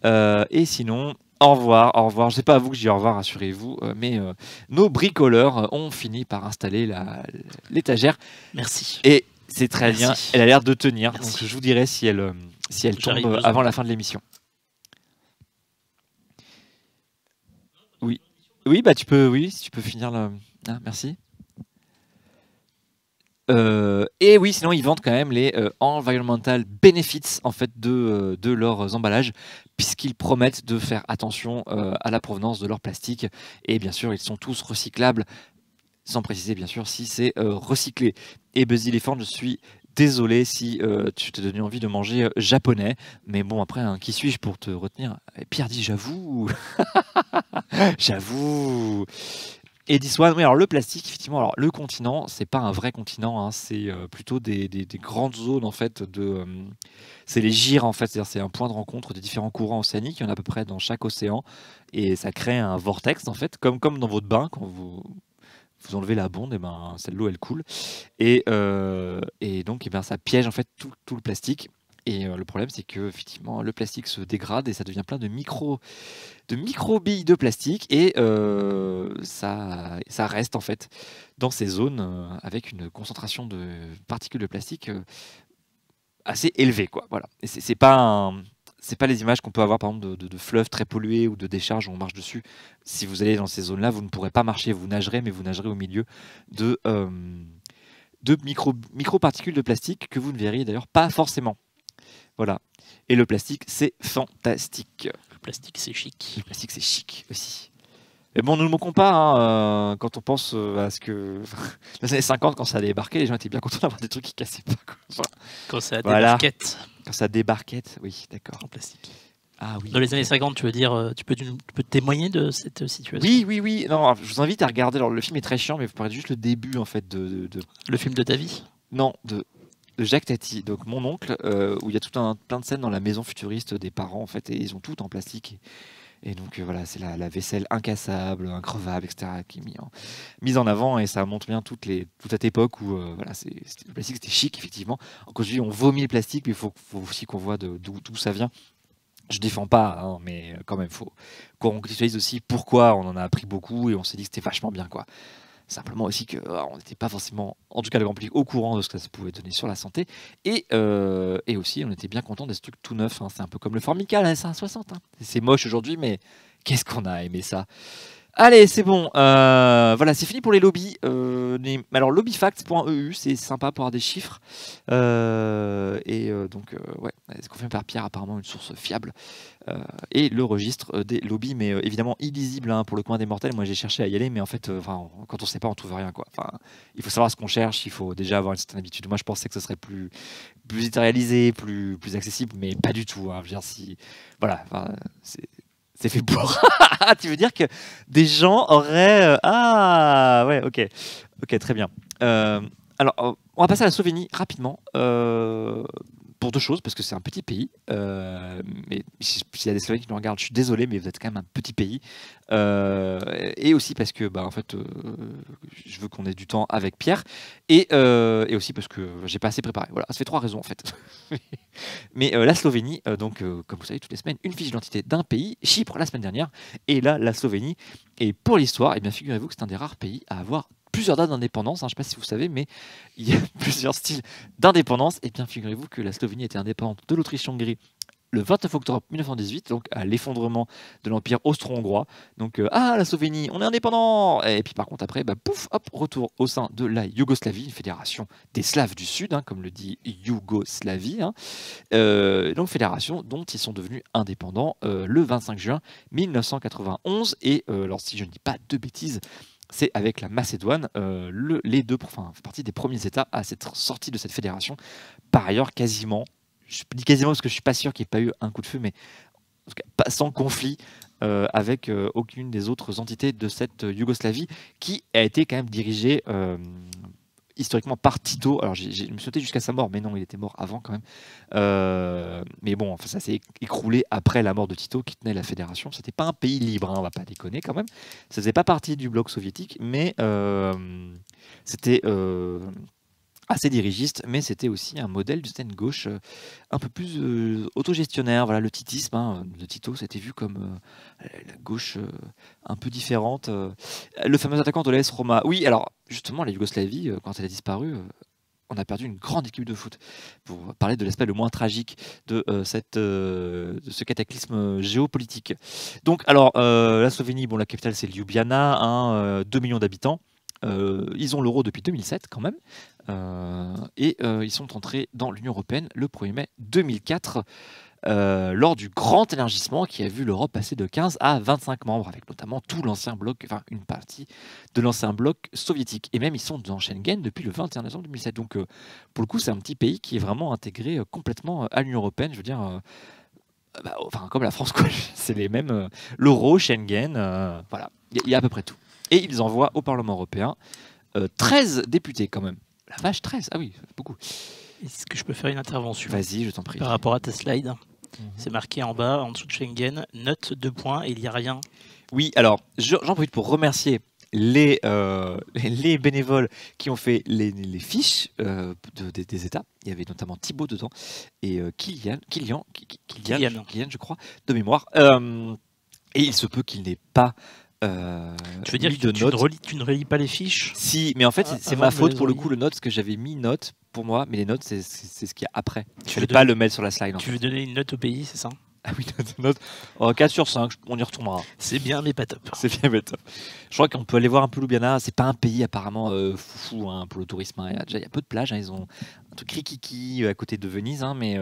Et sinon, au revoir, au revoir. Je sais pas à vous que je dis au revoir, rassurez-vous, mais nos bricoleurs ont fini par installer l'étagère. Merci. Et c'est très Merci. bien, elle a l'air de tenir. Merci. Donc je vous dirai si elle J'arrive tombe deux avant secondes. la fin de l'émission. Oui. Oui, bah tu peux, oui, si tu peux finir le. Ah, merci. Et oui, sinon ils vendent quand même les environmental benefits en fait de leurs emballages, puisqu'ils promettent de faire attention à la provenance de leur plastique. Et bien sûr, ils sont tous recyclables, sans préciser bien sûr si c'est recyclé. Et Buzz Elephant, je suis désolé si tu t'es donné envie de manger japonais, mais bon après, hein, qui suis-je pour te retenir? Et Pierre dit j'avoue, j'avoue. Et dit Swan, oui, alors le plastique, effectivement, alors le continent, c'est pas un vrai continent, hein, c'est plutôt des grandes zones en fait c'est les gyres en fait, c'est-à-dire c'est un point de rencontre des différents courants océaniques, il y en a à peu près dans chaque océan, et ça crée un vortex en fait, comme dans votre bain quand vous enlevez la bonde, et ben celle l'eau elle coule, et donc et ben ça piège en fait tout le plastique. Et le problème, c'est que effectivement, le plastique se dégrade et ça devient plein de micro-billes de plastique, et ça reste en fait dans ces zones avec une concentration de particules de plastique assez élevée, quoi. Voilà. Et c'est pas les images qu'on peut avoir par exemple de fleuves très pollués ou de décharges où on marche dessus. Si vous allez dans ces zones-là, vous ne pourrez pas marcher, vous nagerez, mais vous nagerez au milieu de, euh, de micro-particules de plastique que vous ne verriez d'ailleurs pas forcément. Voilà. Et le plastique, c'est fantastique. Le plastique, c'est chic. Le plastique, c'est chic aussi. Mais bon, nous ne manquons pas, hein, quand on pense à ce que. Dans les années 50, quand ça a débarqué, les gens étaient bien contents d'avoir des trucs qui cassaient pas, quoi. Enfin, Quand ça a des voilà. barquettes Quand ça débarquait, oui, d'accord. en plastique. Ah oui. Dans les années 50, tu veux dire, tu peux témoigner de cette situation? Oui. Non, je vous invite à regarder. Alors, le film est très chiant, mais vous parlez juste le début, en fait, Le film de ta vie? non, de Jacques Tati, donc mon oncle, où il y a plein de scènes dans la maison futuriste des parents, en fait, et ils ont tout en plastique. Et donc voilà, c'est la vaisselle incassable, increvable, etc., qui est mise en avant, et ça montre bien toute cette époque où voilà, le plastique c'était chic, effectivement. Aujourd'hui, on vomit le plastique, mais il faut aussi qu'on voit d'où ça vient. Je défends pas, hein, mais quand même, faut qu'on contextualise aussi pourquoi on en a appris beaucoup et on s'est dit que c'était vachement bien, quoi. Simplement aussi que on n'était pas forcément, en tout cas le grand public, au courant de ce que ça pouvait donner sur la santé. Et aussi, on était bien content de ce truc tout neuf, hein. C'est un peu comme le Formica, là, c'est un 60. Hein. C'est moche aujourd'hui, mais qu'est-ce qu'on a aimé ça. Allez, c'est bon. Voilà, c'est fini pour les lobbies. Alors, lobbyfacts.eu, c'est sympa pour avoir des chiffres. Donc, ouais, c'est confirmé par Pierre, apparemment une source fiable. Et le registre des lobbies, mais évidemment illisible, hein, pour le commun des mortels. Moi, j'ai cherché à y aller, mais en fait, quand on ne sait pas, on trouve rien, quoi. Enfin, il faut savoir ce qu'on cherche, il faut déjà avoir une certaine habitude. Moi, je pensais que ce serait plus réalisé, plus accessible, mais pas du tout, hein. Je veux dire, voilà, c'est fait pour. Tu veux dire que des gens auraient. Ah, ouais, ok, très bien. Alors, on va passer à la Slovénie rapidement. Pour deux choses, parce que c'est un petit pays. Mais s'il y a des Slovènes qui nous regardent, je suis désolé, mais vous êtes quand même un petit pays. Et aussi parce que, en fait, je veux qu'on ait du temps avec Pierre. Et aussi parce que j'ai pas assez préparé. Voilà, ça fait trois raisons en fait. Mais la Slovénie, donc, comme vous savez, toutes les semaines, une fiche d'identité d'un pays. Chypre la semaine dernière, et là, la Slovénie. Et pour l'histoire, eh bien, figurez-vous que c'est un des rares pays à avoir plusieurs dates d'indépendance, hein. Je ne sais pas si vous savez, mais il y a plusieurs styles d'indépendance. Et bien, figurez-vous que la Slovénie était indépendante de l'Autriche-Hongrie le 29 octobre 1918, donc à l'effondrement de l'Empire austro-hongrois. Donc, la Slovénie, on est indépendant. Et puis par contre, après, pouf, hop, retour au sein de la Yougoslavie, une fédération des Slaves du Sud, hein, comme le dit Yougoslavie. Hein. Donc, fédération dont ils sont devenus indépendants le 25 juin 1991. Et alors, si je ne dis pas de bêtises, c'est avec la Macédoine, les deux, fait partie des premiers États à s'être sortis de cette fédération. Par ailleurs, quasiment, je dis quasiment parce que je suis pas sûr qu'il n'y ait pas eu un coup de feu, mais en tout cas, pas sans conflit avec aucune des autres entités de cette Yougoslavie, qui a été quand même dirigée historiquement par Tito. Alors, je me suis noté jusqu'à sa mort, mais non, il était mort avant quand même. Mais bon, enfin, ça s'est écroulé après la mort de Tito, qui tenait la fédération. C'était pas un pays libre, hein, on va pas déconner quand même. Ça faisait pas partie du bloc soviétique, mais c'était assez dirigiste, mais c'était aussi un modèle du système de gauche un peu plus autogestionnaire. Voilà, le titisme, hein, de Tito, c'était vu comme la gauche un peu différente. Le fameux attaquant de l'AS Roma. Oui, alors justement, la Yougoslavie, quand elle a disparu, on a perdu une grande équipe de foot. Pour parler de l'aspect le moins tragique de ce cataclysme géopolitique. Donc, alors, la Slovénie, bon, la capitale c'est Ljubljana, hein, 2 millions d'habitants. Ils ont l'euro depuis 2007 quand même, et ils sont entrés dans l'Union européenne le 1er mai 2004. lors du grand élargissement qui a vu l'Europe passer de 15 à 25 membres, avec notamment tout l'ancien bloc, enfin une partie de l'ancien bloc soviétique. Et même ils sont dans Schengen depuis le 21 décembre 2007. Donc pour le coup, c'est un petit pays qui est vraiment intégré complètement à l'Union européenne. Je veux dire, enfin comme la France, quoi. C'est les mêmes. L'euro, Schengen, voilà. Il y a à peu près tout. Et ils envoient au Parlement européen 13 députés quand même. La vache, 13. Ah oui, beaucoup. Est-ce que je peux faire une intervention Vas-y, je t'en prie. par rapport à ta slide? C'est marqué en bas, en dessous de Schengen, note 2 points, et il n'y a rien. Oui, alors j'en profite pour remercier les bénévoles qui ont fait les fiches des États. Il y avait notamment Thibaut dedans et Kylian, je crois, de mémoire. Et il se peut qu'il n'ait pas Tu veux dire mis que de notes. tu ne relis pas les fiches? Si, mais en fait, c'est avant ma de faute les pour le envoyer. coup, le note, parce que j'avais mis note pour moi, mais les notes, c'est ce qu'il y a après. Tu Je ne veux vais pas donner- le mettre sur la slide. En Tu fait. veux donner une note au pays, c'est ça? Ah oui, note. 4 sur 5, on y retournera. C'est bien, mais pas top. C'est bien, mais top. Je crois qu'on peut aller voir un peu Ljubljana. C'est pas un pays apparemment foufou hein, pour le tourisme. Hein. Il y a peu de plages. Hein. Ils ont un truc Rikiki à côté de Venise, hein, mais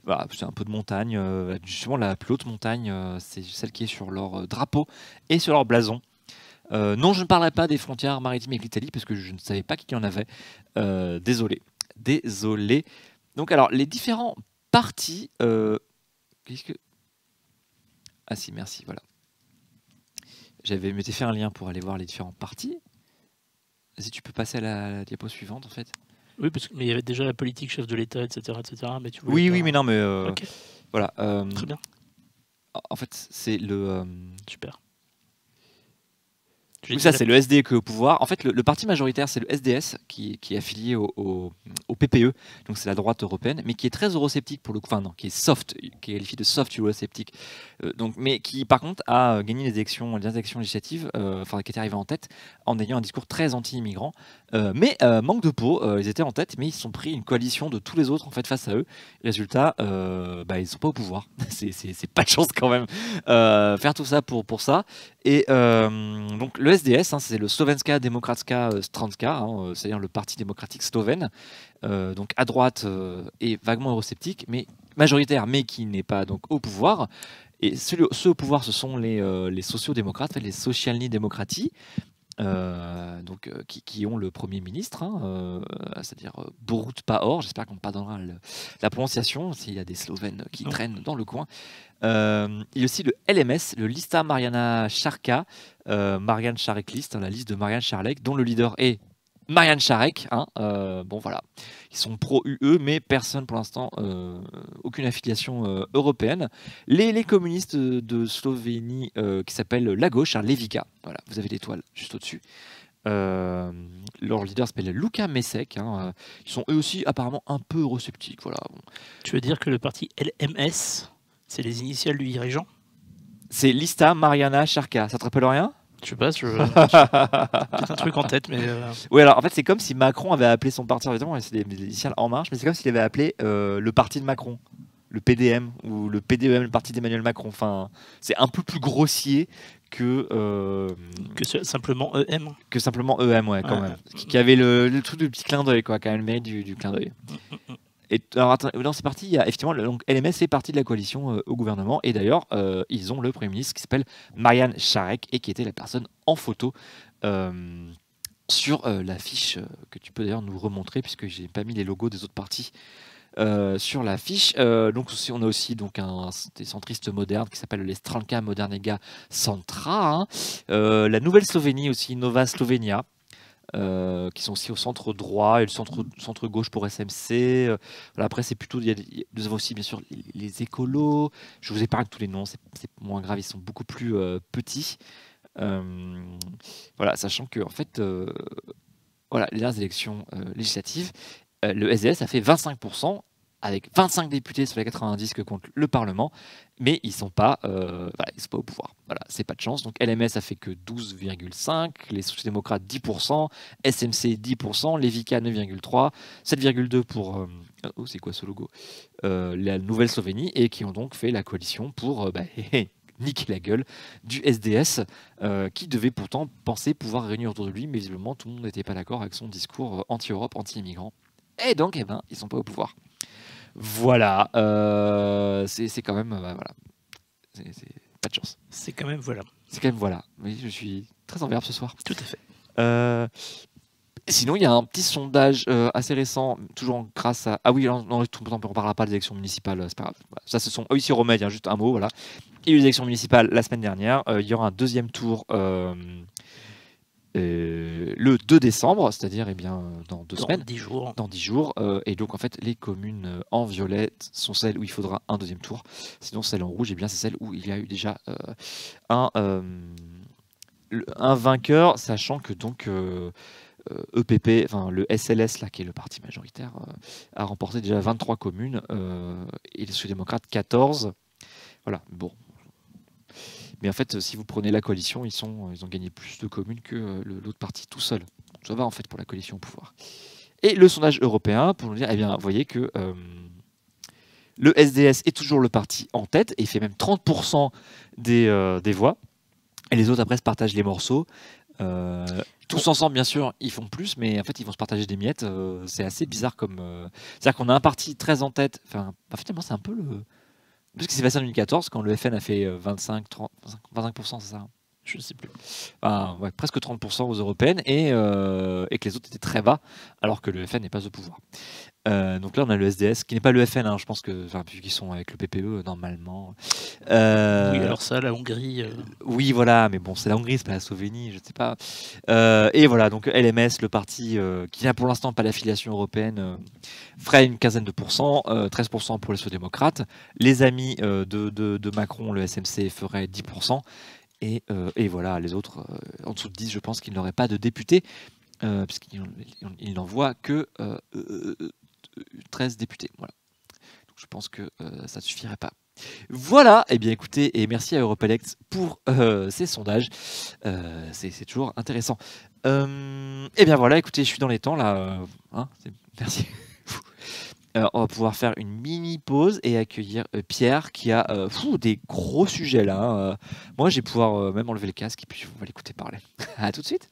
voilà, c'est un peu de montagne. Justement, la plus haute montagne, c'est celle qui est sur leur drapeau et sur leur blason. Non, je ne parlerai pas des frontières maritimes avec l'Italie parce que je ne savais pas qu'il y en avait. Désolé. Donc, alors, les différents partis. Qu'est-ce que. Ah, si, merci, voilà. J'avais m'étais fait un lien pour aller voir les différents partis. Si tu peux passer à la diapo suivante, en fait. Oui, mais il y avait déjà la politique, chef de l'État, etc., etc. Mais tu voulais Oui, pas- oui, mais non, mais Ok, voilà. très bien, En fait, c'est le. super. Oui, ça, c'est le SD qui est au pouvoir. En fait, le parti majoritaire, c'est le SDS qui est affilié au PPE, donc c'est la droite européenne, mais qui est très eurosceptique pour le coup, enfin non, qui est soft, qui est qualifié de soft eurosceptique. Donc, mais qui, par contre, a gagné les élections législatives, enfin, qui était arrivé en tête en ayant un discours très anti-immigrant. Mais manque de peau, ils étaient en tête, mais ils se sont pris une coalition de tous les autres en fait face à eux. Résultat, ils sont pas au pouvoir. c'est pas de chance quand même. Faire tout ça pour ça. Et donc le SDS, hein, c'est le Slovenska Demokratska Stranka, hein, c'est-à-dire le Parti démocratique slovène, donc à droite et vaguement eurosceptique, mais majoritaire, mais qui n'est pas donc au pouvoir. Et ceux au pouvoir, ce sont les sociaux-démocrates, les Socialni Demokrati, qui ont le Premier ministre, hein, c'est-à-dire Borut Pahor, j'espère qu'on me pardonnera la prononciation, s'il y a des Slovènes qui traînent dans le coin. Il y a aussi le LMS, le Lista Mariana Sharka, Marian Sharek List, hein, la liste de Marian Sharek, dont le leader est Marian Sharek. Hein, bon voilà, ils sont pro-UE, mais personne pour l'instant, aucune affiliation européenne. Les communistes de Slovénie qui s'appellent la gauche, hein, Levica. Voilà, vous avez l'étoile juste au-dessus. Leur leader s'appelle Luka Mesek. Hein, ils sont eux aussi apparemment un peu eurosceptiques. Voilà. Bon. Tu veux dire que le parti LMS, c'est les initiales du dirigeant? C'est Lista Mariana Sharka. Ça te rappelle rien? Je sais pas, j'ai peut-être un truc en tête, mais... Oui, alors en fait, c'est comme si Macron avait appelé son parti, évidemment, c'est les initiales En Marche, mais c'est comme s'il avait appelé le parti de Macron, le PDM, ou le PDEM, le parti d'Emmanuel Macron. Enfin, c'est un peu plus grossier que simplement EM. que simplement EM, ouais, quand même. Qui avait le truc du petit clin d'œil, quoi, quand même, le mérite du clin d'œil. Et alors, attends, dans ces partis, il y a effectivement donc LMS fait partie de la coalition au gouvernement, et d'ailleurs, ils ont le Premier ministre qui s'appelle Marian Sharek, et qui était la personne en photo sur l'affiche que tu peux d'ailleurs nous remontrer, puisque j'ai pas mis les logos des autres partis sur l'affiche. Donc on a aussi donc des centristes modernes qui s'appellent les Stranka Modernega Centra, hein. La Nouvelle Slovénie aussi, Nova Slovenia. Qui sont aussi au centre droit et le centre gauche pour SMC. Voilà, après, c'est plutôt. Nous avons aussi, bien sûr, les écolos. Je vous épargne tous les noms, c'est moins grave, ils sont beaucoup plus petits. Voilà, sachant que, en fait, voilà, les dernières élections législatives, le SDS a fait 25%. Avec 25 députés sur les 90 que compte le Parlement, mais ils sont pas au pouvoir. Voilà, c'est pas de chance. Donc LMS a fait que 12,5, les sociaux-démocrates 10%, SMC 10%, Levica 9,3, 7,2 pour c'est quoi ce logo, la Nouvelle Slovénie, et qui ont donc fait la coalition pour niquer la gueule du SDS, qui devait pourtant penser pouvoir réunir autour de lui, mais visiblement tout le monde n'était pas d'accord avec son discours anti-Europe, anti-immigrant. Et donc, ils sont pas au pouvoir. Voilà, c'est quand même voilà, c'est pas de chance. C'est quand même, voilà. C'est quand même voilà. Oui, je suis très en verbe ce soir. Tout à fait. Sinon, il y a un petit sondage assez récent, toujours grâce à. Ah oui, non, on ne parlera pas des élections municipales, c'est pas grave. Voilà. Ça, ce sont. Ah oui, si remède, juste un mot, voilà. Il y a eu les élections municipales la semaine dernière. Il y aura un deuxième tour le 2 décembre, c'est-à-dire dans 2 semaines. 10 jours. Dans 10 jours. Et donc, en fait, les communes en violette sont celles où il faudra un deuxième tour. Sinon, celles en rouge, c'est celles où il y a eu déjà un vainqueur, sachant que donc. EPP, enfin le SLS là, qui est le parti majoritaire, a remporté déjà 23 communes et les Sociaux-démocrates 14. Voilà, bon. Mais en fait, si vous prenez la coalition, ils ont gagné plus de communes que l'autre parti tout seul. Ça va en fait pour la coalition au pouvoir. Et le sondage européen, pour nous dire, vous voyez que le SDS est toujours le parti en tête et il fait même 30% des voix. Et les autres après se partagent les morceaux. Tous ensemble, bien sûr, ils font plus, mais en fait, ils vont se partager des miettes. C'est assez bizarre comme. C'est-à-dire qu'on a un parti très en tête. Enfin, finalement, c'est un peu ce qui s'est passé en 2014 quand le FN a fait 25%, c'est ça? Je ne sais plus. Ouais, presque 30% aux européennes et que les autres étaient très bas, alors que le FN n'est pas au pouvoir. Donc là, on a le SDS, qui n'est pas le FN, hein, je pense que, vu qu'ils sont avec le PPE, normalement. Oui, alors ça, la Hongrie. Oui, voilà, mais bon, c'est la Hongrie, c'est pas la Slovénie, je ne sais pas. Et voilà, donc LMS, le parti qui n'a pour l'instant pas l'affiliation européenne, ferait une quinzaine de pourcents, 13% pour les Sociaux-démocrates. Les amis de Macron, le SMC, ferait 10%. Et voilà, les autres, en dessous de 10, je pense qu'ils n'auraient pas de députés, puisqu'ils n'envoient que 13 députés. Voilà. Donc je pense que ça ne suffirait pas. Voilà, et bien écoutez, et merci à Europelect pour ces sondages. C'est toujours intéressant. Et bien voilà, écoutez, je suis dans les temps là. Merci. On va pouvoir faire une mini pause et accueillir Pierre qui a des gros sujets là. Moi, je vais pouvoir même enlever le casque et puis on va l'écouter parler. À tout de suite.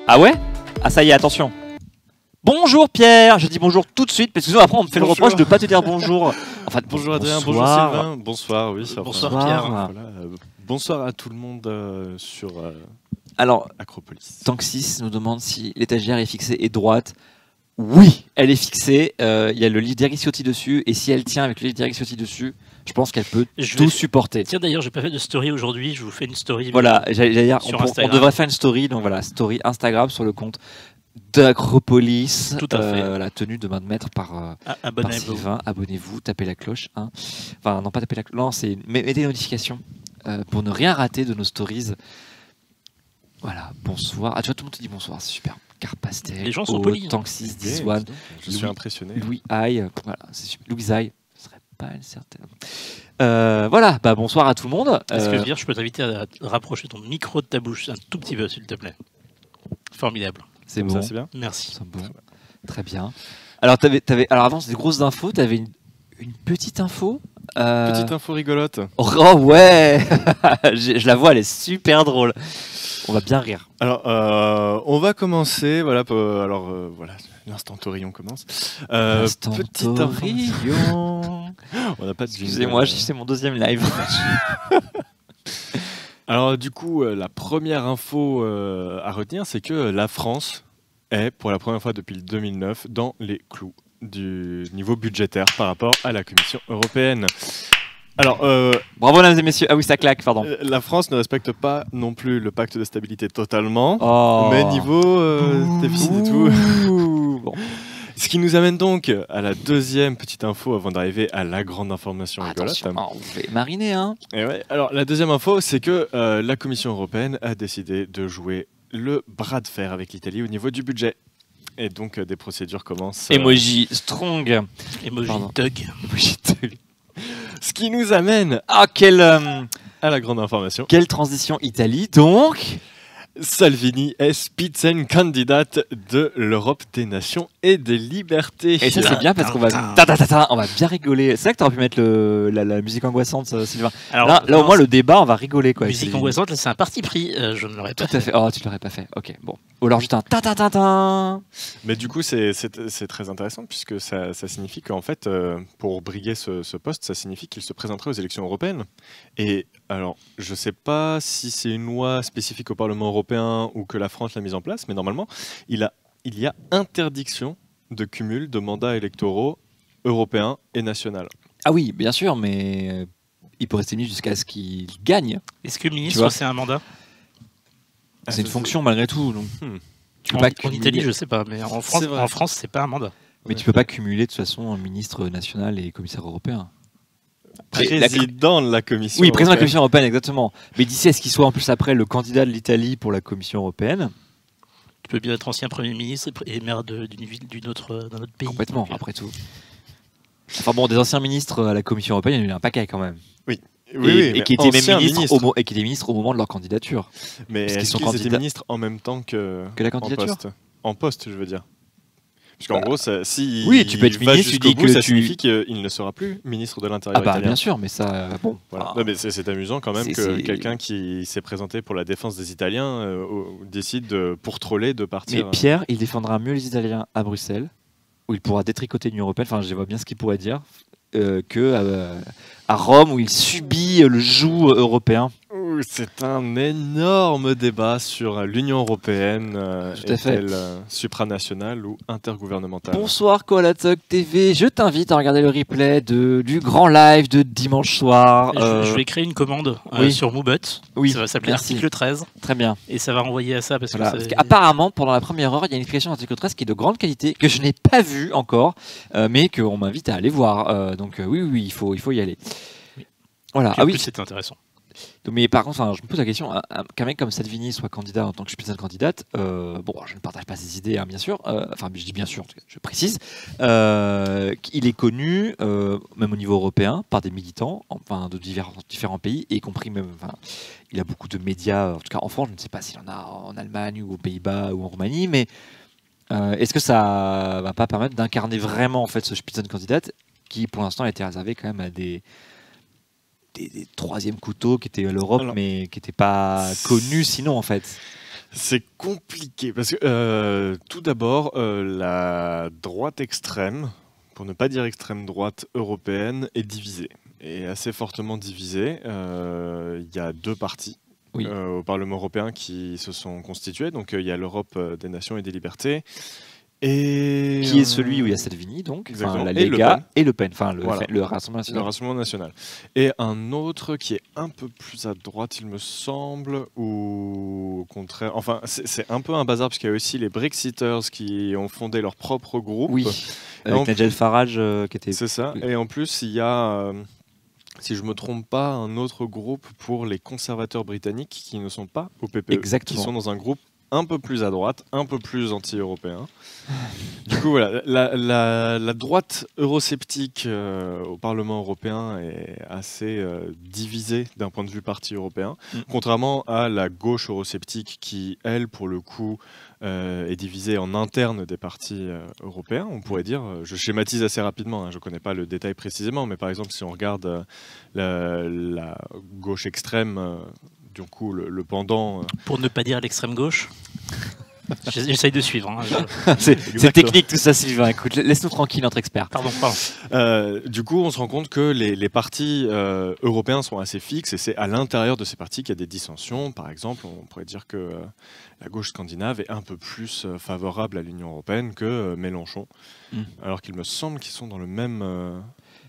Ah ouais? Ah ça y est, attention. Bonjour Pierre, je dis bonjour tout de suite parce que sinon après on me fait le reproche de ne pas te dire bonjour. Enfin, bonjour Adrien, bonjour Sylvain, bonsoir, oui. Bonsoir Pierre. Voilà, bonsoir à tout le monde sur alors, Acropolis. Tank6 nous demande si l'étagère est fixée et droite. Oui, elle est fixée, il y a le lit d'Ericiotti dessus et si elle tient avec le lit d'Ericiotti dessus, je pense qu'elle peut tout supporter. Tiens, d'ailleurs, j'ai pas fait de story aujourd'hui. Je vous fais une story. Voilà, j'allais dire, on devrait faire une story. Donc voilà, story Instagram sur le compte d'Acropolis. Tout à fait. La tenue de main de maître par Abonnez-vous. Sylvain. Abonnez-vous, tapez la cloche. Hein. Enfin, non, pas tapez la cloche. Non, c'est mettez des notifications pour ne rien rater de nos stories. Voilà, bonsoir. Ah, tu vois, tout le monde te dit bonsoir, c'est super. Carpastel, les gens sont polis. Tank6, Diswan. Je suis impressionné. Louis Aïe, voilà, c'est super. Louis Aïe. Pas une certaine. Voilà, bonsoir à tout le monde. Est-ce que je peux t'inviter à rapprocher ton micro de ta bouche un tout petit peu, s'il te plaît? Formidable. C'est bon. Ça, c'est bien. Merci. C'est bon. Très bien. Alors, alors avant, c'était des grosses infos. Tu avais une petite info. Petite info rigolote. Oh ouais. Je la vois, elle est super drôle. On va bien rire. Alors, on va commencer. Voilà, voilà, l'instant Taurillon commence. Petite Taurillon. On n'a pas de. Excusez-moi, c'est mon deuxième live. Alors, du coup, la première info à retenir, c'est que la France est, pour la première fois depuis le 2009, dans les clous du niveau budgétaire par rapport à la Commission européenne. Alors, Bravo, mesdames et messieurs. Ah oui, ça claque, pardon. la France ne respecte pas non plus le pacte de stabilité totalement, Oh. mais niveau déficit et tout. Ouh. Bon. Ce qui nous amène donc à la deuxième petite info avant d'arriver à la grande information rigolote. Attention, on fait mariner, hein. Et ouais, alors la deuxième info, c'est que la Commission européenne a décidé de jouer le bras de fer avec l'Italie au niveau du budget. Et donc des procédures commencent. Emoji strong. Emoji Pardon. Doug. Emoji de- Ce qui nous amène Ah, quelle à la grande information. quelle transition Italie, donc. Salvini est Spitzenkandidat de l'Europe des nations et des libertés. Et ça, c'est bien parce qu'on va, on va bien rigoler. C'est vrai que t'aurais pu mettre la musique angoissante, Sylvain. Alors, Là, au non, moins, le débat, on va rigoler, quoi. avec musique Salvini. angoissante, là, c'est un parti pris. Je ne l'aurais pas Tout à fait. Oh, tu l'aurais pas fait. Ok, bon. Ou alors juste un ta. Mais du coup, c'est très intéressant puisque ça signifie qu'en fait, pour briguer ce poste, ça signifie qu'il se présenterait aux élections européennes. Et alors, je ne sais pas si c'est une loi spécifique au Parlement européen ou que la France l'a mise en place, mais normalement, il y a interdiction de cumul de mandats électoraux européens et nationaux. Ah oui, bien sûr, mais il peut rester mis jusqu'à ce qu'il gagne. Est-ce que Tu vois. ministre, c'est un mandat C'est une fonction malgré tout. Donc, tu peux en, pas en cumuler- Italie, je sais pas, mais en C'est vrai. France, c'est pas un mandat. Mais tu peux pas cumuler de toute façon un ministre national et commissaire européen. Président de la Commission Oui, président de la européenne. Commission européenne, exactement. Mais d'ici à ce qu'il soit en plus après le candidat de l'Italie pour la Commission européenne, Tu peux bien être ancien Premier ministre et maire d'une ville d'un autre pays. complètement, Donc, après tout. Enfin bon, des anciens ministres à la Commission européenne, il y en a eu un paquet quand même. Oui, et, mais et qui étaient même ancien ministres ministre. et qui étaient ministres au moment de leur candidature. Mais Parce qu'ils est-ce sont qu'ils étaient candidats- ministres en même temps que Que la en candidature. poste En poste, je veux dire. Parce qu'en gros, si oui, tu peux être va ministre, tu jusqu'au dis bout, que ça tu- signifie qu'il ne sera plus ministre de l'Intérieur Ah bah italien. bien sûr, mais ça, bon. Voilà. Ah. Non, mais c'est amusant quand même C'est- que c'est- quelqu'un qui s'est présenté pour la défense des Italiens décide pour troller de Mais partir. Pierre, il défendra mieux les Italiens à Bruxelles, où il pourra détricoter l'Union européenne, enfin je vois bien ce qu'il pourrait dire, que à Rome, où il subit le joug européen. Ouh, c'est un énorme débat sur l'Union européenne, Tout à fait. est-elle supranationale ou intergouvernementale. Bonsoir Koalatok TV, je t'invite à regarder le replay du grand live de dimanche soir. Je vais créer une commande oui. sur Moobot. Oui, Ça va s'appeler merci. article 13 Très bien. et ça va renvoyer à ça parce Voilà, que parce c'est- qu'apparemment, pendant la première heure, il y a une explication d'article 13 qui est de grande qualité, que je n'ai pas vue encore, mais qu'on m'invite à aller voir. Donc oui, il faut y aller. Oui. Voilà. Puis Ah en oui, plus, c'était intéressant. mais par contre, je me pose la question, qu'un mec comme Salvini soit candidat en tant que Spitzenkandidat, bon, je ne partage pas ses idées, hein, bien sûr, enfin, je dis bien sûr, en tout cas, je précise, il est connu, même au niveau européen, par des militants, enfin, de différents pays, y compris même, enfin, il a beaucoup de médias, en tout cas en France, je ne sais pas s'il en a en Allemagne ou aux Pays-Bas ou en Roumanie, mais est-ce que ça va pas permettre d'incarner vraiment, en fait, ce Spitzenkandidat, qui, pour l'instant, a été réservé quand même à des troisièmes couteaux qui étaient à l'Europe, Alors, mais qui n'étaient pas connus sinon en fait. C'est compliqué parce que tout d'abord, la droite extrême, pour ne pas dire extrême droite européenne, est divisée. Et assez fortement divisée. Il y a deux partis Oui. au Parlement européen qui se sont constitués. Donc il y a l'Europe des nations et des libertés. Et, Qui est celui où il y a Salvini, donc, enfin, Exactement. la Et Le Lega Pen. et Le Pen, enfin Voilà. le Rassemblement le National. Rassemblement national. Et un autre qui est un peu plus à droite, il me semble, ou au contraire. Enfin, c'est un peu un bazar parce qu'il y a aussi les Brexiters qui ont fondé leur propre groupe. Oui, Et en avec Nigel Farage qui était. C'est ça. Oui. Et en plus, il y a, si je me trompe pas, un autre groupe pour les conservateurs britanniques qui ne sont pas au PPE, Exactement. qui sont dans un groupe un peu plus à droite, un peu plus anti-européen. Du coup, voilà, la droite eurosceptique au Parlement européen est assez divisée d'un point de vue parti européen, contrairement à la gauche eurosceptique qui, elle, pour le coup, est divisée en interne des partis européens. On pourrait dire, je schématise assez rapidement, hein, je ne connais pas le détail précisément, mais par exemple, si on regarde la gauche extrême, du coup, le pendant... Pour ne pas dire l'extrême gauche. J'essaye de suivre. Hein. C'est Exactement. technique tout ça, Sylvain. Écoute, laisse-nous tranquille, notre expert. Pardon. Du coup, on se rend compte que les partis européens sont assez fixes et c'est à l'intérieur de ces partis qu'il y a des dissensions. Par exemple, on pourrait dire que la gauche scandinave est un peu plus favorable à l'Union européenne que Mélenchon, alors qu'il me semble qu'ils sont dans le même...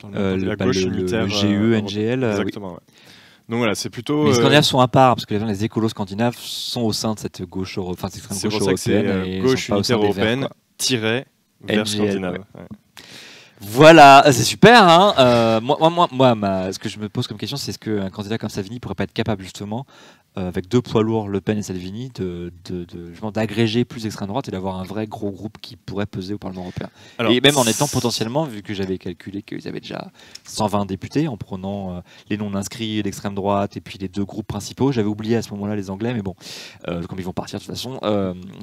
la gauche unitaire. Le GE, NGL. Exactement, ouais. Donc voilà, c'est plutôt... Mais les Scandinaves sont à part, parce que les écolos scandinaves sont au sein de cette gauche, enfin, cette extrême c'est gauche pour ça que c'est européenne. et gauche sont pas au sein unitaire des Verts, européenne, quoi. tiré vers NGL, scandinave. ouais. Ouais. Voilà, c'est super. Hein ce que je me pose comme question, c'est est-ce qu'un candidat comme Salvini pourrait pas être capable justement, avec deux poids lourds, Le Pen et Salvini, justement, d'agréger plus l'extrême droite et d'avoir un vrai gros groupe qui pourrait peser au Parlement européen. Alors, et même en étant potentiellement, vu que j'avais calculé qu'ils avaient déjà 120 députés, en prenant les non-inscrits d'extrême droite et puis les deux groupes principaux, j'avais oublié à ce moment-là les Anglais, mais bon, comme ils vont partir de toute façon,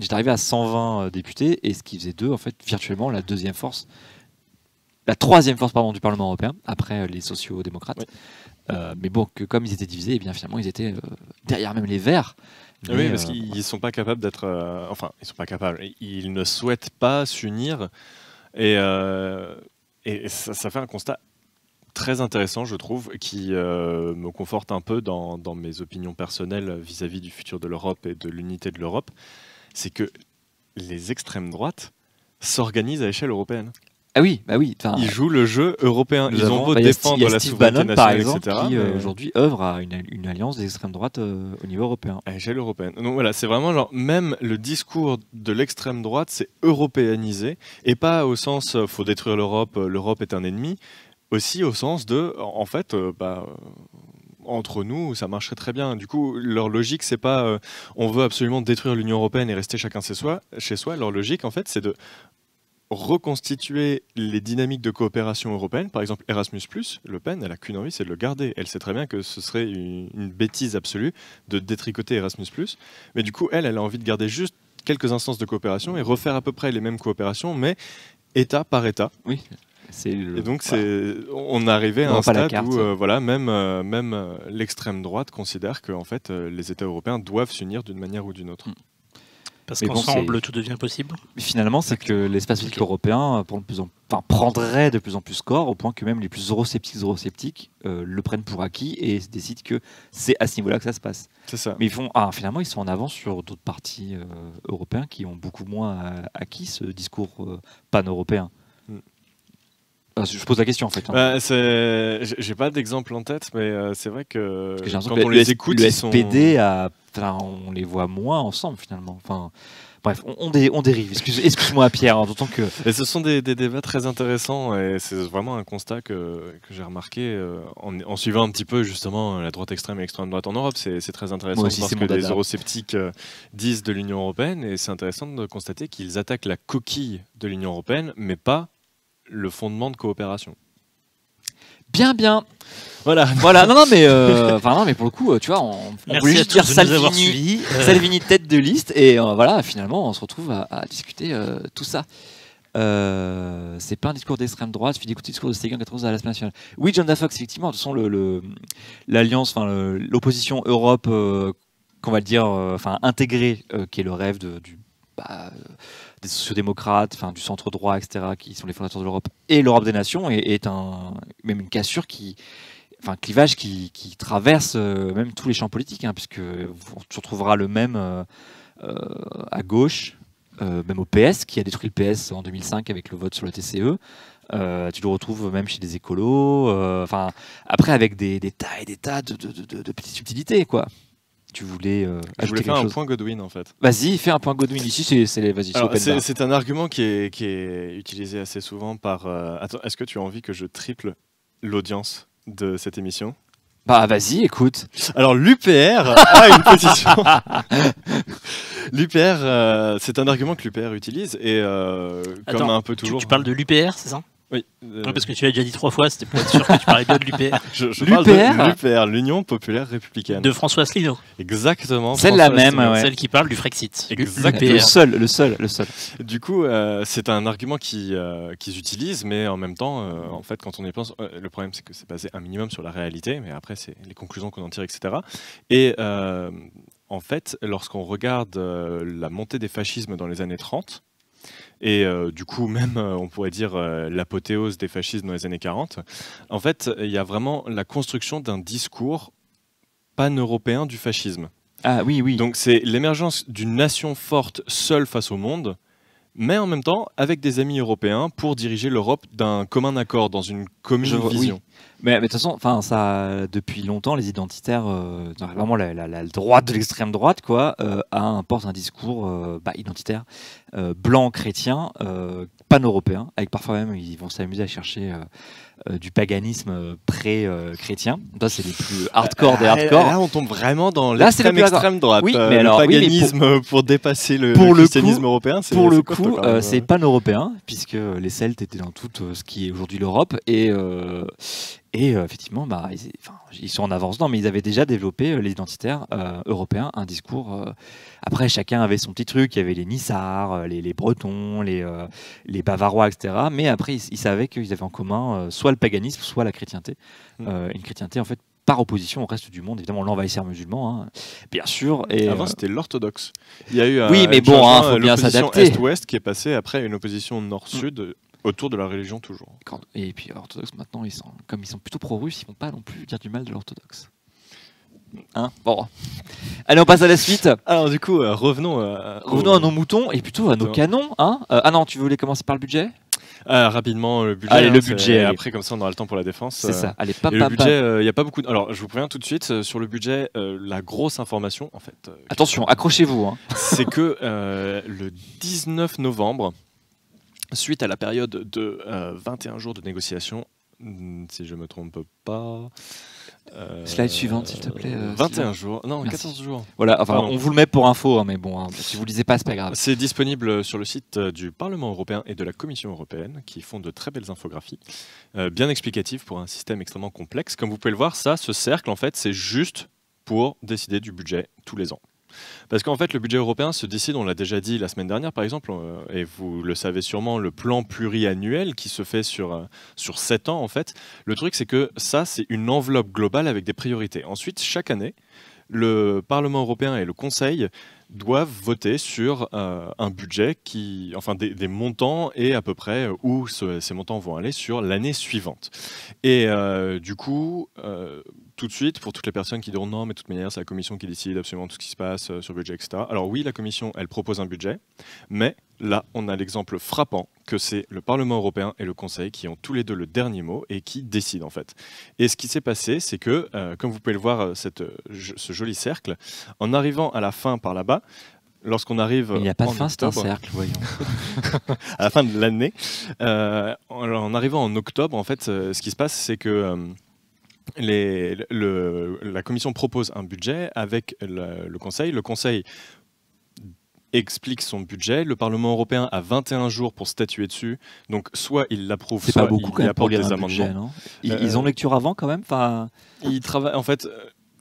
j'étais arrivé à 120 députés, et ce qui faisait d'eux, en fait, virtuellement la deuxième force. La troisième force du Parlement européen, après les sociaux-démocrates. Oui. Mais bon, que comme ils étaient divisés, et bien finalement ils étaient derrière même les Verts. Mais, oui, parce qu'ils ne sont pas capables d'être... enfin, ils ne sont pas capables. Ils ne souhaitent pas s'unir. Et ça fait un constat très intéressant, je trouve, qui me conforte un peu dans mes opinions personnelles vis-à-vis du futur de l'Europe et de l'unité de l'Europe. C'est que les extrêmes droites s'organisent à échelle européenne. Ah oui, bah oui. Ils jouent le jeu européen. Ils ont beau défendre la Steve souveraineté Bannon, par nationale, exemple, etc. qui aujourd'hui œuvre à une alliance des extrêmes droites au niveau européen. À l'échelle européenne. Donc voilà, c'est vraiment genre, même le discours de l'extrême droite, c'est européanisé, et pas au sens faut détruire l'Europe, l'Europe est un ennemi, aussi au sens de, en fait, entre nous, ça marcherait très bien. Du coup, leur logique, c'est pas on veut absolument détruire l'Union européenne et rester chacun chez soi. Leur logique, en fait, c'est de reconstituer les dynamiques de coopération européenne. Par exemple, Erasmus+, Le Pen, elle a qu'une envie, c'est de le garder. Elle sait très bien que ce serait une bêtise absolue de détricoter Erasmus+. Mais du coup, elle a envie de garder juste quelques instances de coopération et refaire à peu près les mêmes coopérations, mais État par État. Oui. Et donc, on est arrivé à un stade où même l'extrême droite considère que en fait, les États européens doivent s'unir d'une manière ou d'une autre. Parce qu'ensemble, tout devient possible. Mais finalement, c'est que l'espace politique européen prendrait de plus en plus corps, au point que même les plus eurosceptiques le prennent pour acquis et décident que c'est à ce niveau-là que ça se passe. C'est ça. Mais finalement, ils sont en avance sur d'autres partis européens qui ont beaucoup moins acquis ce discours pan-européen. Je pose la question en fait. J'ai pas d'exemple en tête, mais c'est vrai que quand on les écoute, le SPD, on les voit moins ensemble finalement. Enfin, bref, on dérive. Excuse-moi Pierre, hein, d'autant que. Et ce sont des débats très intéressants et c'est vraiment un constat que j'ai remarqué en suivant un petit peu justement la droite extrême et l'extrême droite en Europe. C'est très intéressant aussi, parce que les eurosceptiques disent de l'Union européenne et c'est intéressant de constater qu'ils attaquent la coquille de l'Union européenne, mais pas le fondement de coopération. Bien. Voilà. Non, mais pour le coup, tu vois, on voulait juste dire Salvini tête de liste, et voilà, finalement, on se retrouve à discuter tout ça. C'est pas un discours d'extrême droite, il suffit d'écouter le discours de Séguin 14 à l'Assemblée nationale. Oui, John Dafox, effectivement, de toute façon, l'alliance, l'opposition Europe, qu'on va dire, intégrée, qui est le rêve des sociodémocrates, du centre droit, etc., qui sont les fondateurs de l'Europe, et l'Europe des nations est même une cassure un clivage qui traverse même tous les champs politiques, puisque tu retrouveras le même à gauche, même au PS, qui a détruit le PS en 2005 avec le vote sur le TCE. Tu le retrouves même chez des écolos, après avec des tas et des tas de petites subtilités, quoi. Tu voulais je voulais faire un point Godwin en fait. Vas-y, fais un point Godwin ici, c'est un argument qui est utilisé assez souvent par... Attends, est-ce que tu as envie que je triple l'audience de cette émission? Bah vas-y, écoute. Alors l'UPR a une position. L'UPR, c'est un argument que l'UPR utilise et comme un peu toujours... Tu parles de l'UPR, c'est ça? Oui. Parce que tu l'as déjà dit 3 fois, c'était pour être sûr que tu parlais bien de l'UPR. Je parle de l'UPR, l'Union Populaire Républicaine. De François Asselineau. Exactement. Celle-là même, ouais. Celle qui parle du Frexit. Le seul. Du coup, c'est un argument qu'ils utilisent, mais en même temps, en fait, quand on y pense, le problème c'est que c'est basé un minimum sur la réalité, mais après c'est les conclusions qu'on en tire, etc. Et en fait, lorsqu'on regarde la montée des fascismes dans les années 30, et du coup même on pourrait dire l'apothéose des fascismes dans les années 40, en fait il y a vraiment la construction d'un discours pan-européen du fascisme. Ah oui, oui. Donc c'est l'émergence d'une nation forte seule face au monde, mais en même temps avec des amis européens pour diriger l'Europe d'un commun accord, dans une commune vision. Oui. Mais de toute façon, enfin, ça, depuis longtemps, les identitaires, vraiment la droite de l'extrême droite, quoi, porte un discours identitaire, blanc, chrétien, pan-européen, avec parfois même, ils vont s'amuser à chercher du paganisme pré-chrétien. Ça, c'est les plus hardcore des hardcore. Là, on tombe vraiment dans Là, c'est le plus l'extrême droite. Oui, mais le alors, oui, mais paganisme pour dépasser le pour le christianisme européen. Pour le costaud, coup, quand même. c'est pan-européen, puisque les Celtes étaient dans tout ce qui est aujourd'hui l'Europe, et effectivement, ils sont en avance dedans, mais ils avaient déjà développé, les identitaires européens, un discours. Après, chacun avait son petit truc. Il y avait les Nissards, les Bretons, les Bavarois, etc. Mais après, ils savaient qu'ils avaient en commun soit le paganisme, soit la chrétienté. Une chrétienté, en fait, par opposition au reste du monde, évidemment, l'envahisseur musulman, hein, bien sûr. Et, avant, c'était l'orthodoxe. Il y a eu oui, mais bon, faut bien s'adapter. Est-ouest qui est passé après une opposition nord-sud. Autour de la religion toujours. Et puis orthodoxe maintenant, comme ils sont plutôt pro-russes, ils vont pas non plus dire du mal de l'orthodoxe. Hein, bon. Allez, on passe à la suite. Alors du coup, revenons à nos moutons et plutôt à nos canons. Hein. Ah non, tu voulais commencer par le budget ? Rapidement, le budget. Allez, le budget. Allez. Après, comme ça, on aura le temps pour la défense. C'est ça. Allez, le budget, il n'y a pas beaucoup. Alors, je vous préviens tout de suite, sur le budget, la grosse information, en fait. Attention, accrochez-vous. Hein. C'est que le 19 novembre, suite à la période de 21 jours de négociation, si je ne me trompe pas... Slide suivante, s'il te plaît. 21 jours, non, Merci. 14 jours. Voilà, enfin, on vous le met pour info, hein, mais bon, hein, si vous ne lisez pas, c'est pas grave. C'est disponible sur le site du Parlement européen et de la Commission européenne, qui font de très belles infographies, bien explicatives pour un système extrêmement complexe. Comme vous pouvez le voir, ce cercle, en fait, c'est juste pour décider du budget tous les ans. Parce qu'en fait, le budget européen se décide, on l'a déjà dit la semaine dernière par exemple, et vous le savez sûrement, le plan pluriannuel qui se fait sur 7 ans en fait. Le truc, c'est que ça, c'est une enveloppe globale avec des priorités. Ensuite, chaque année, le Parlement européen et le Conseil doivent voter sur un budget, des montants et à peu près où ces montants vont aller sur l'année suivante. Et du coup, tout de suite, pour toutes les personnes qui diront non, mais de toute manière, c'est la Commission qui décide absolument tout ce qui se passe sur le budget, etc. Alors oui, la Commission, elle propose un budget, mais là, on a l'exemple frappant que c'est le Parlement européen et le Conseil qui ont tous les deux le dernier mot et qui décident en fait. Et ce qui s'est passé, c'est que, comme vous pouvez le voir, ce joli cercle, en arrivant à la fin par là-bas, lorsqu'on arrive il n'y a pas de fin, c'est un cercle, voyons. à la fin de l'année, en arrivant en octobre, en fait, ce qui se passe, c'est que la Commission propose un budget avec le Conseil. Le Conseil explique son budget. Le Parlement européen a 21 jours pour statuer dessus. Donc, soit il l'approuve, soit il apporte des amendements. Budget, non ils ont lecture avant quand même. Ils travaillent, en fait,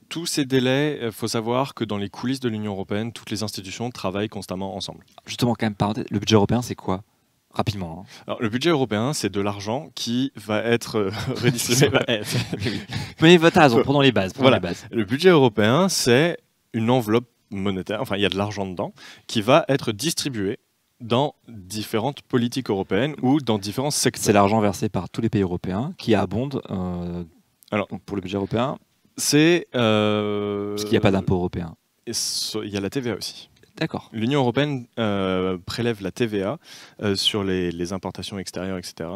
tous ces délais, il faut savoir que dans les coulisses de l'Union européenne, toutes les institutions travaillent constamment ensemble. Justement, quand même, le budget européen, c'est quoi ? Rapidement. Hein. Alors, le budget européen, c'est de l'argent qui va être redistribué. Prenez votre âge, prenons les bases. Voilà. Le budget européen, c'est une enveloppe monétaire, enfin, il y a de l'argent dedans, qui va être distribué dans différentes politiques européennes ou dans différents secteurs. C'est l'argent versé par tous les pays européens qui abonde donc pour le budget européen. C'est parce qu'il n'y a pas d'impôt européen. Il y a la TVA aussi. D'accord. L'Union européenne prélève la TVA sur les importations extérieures, etc.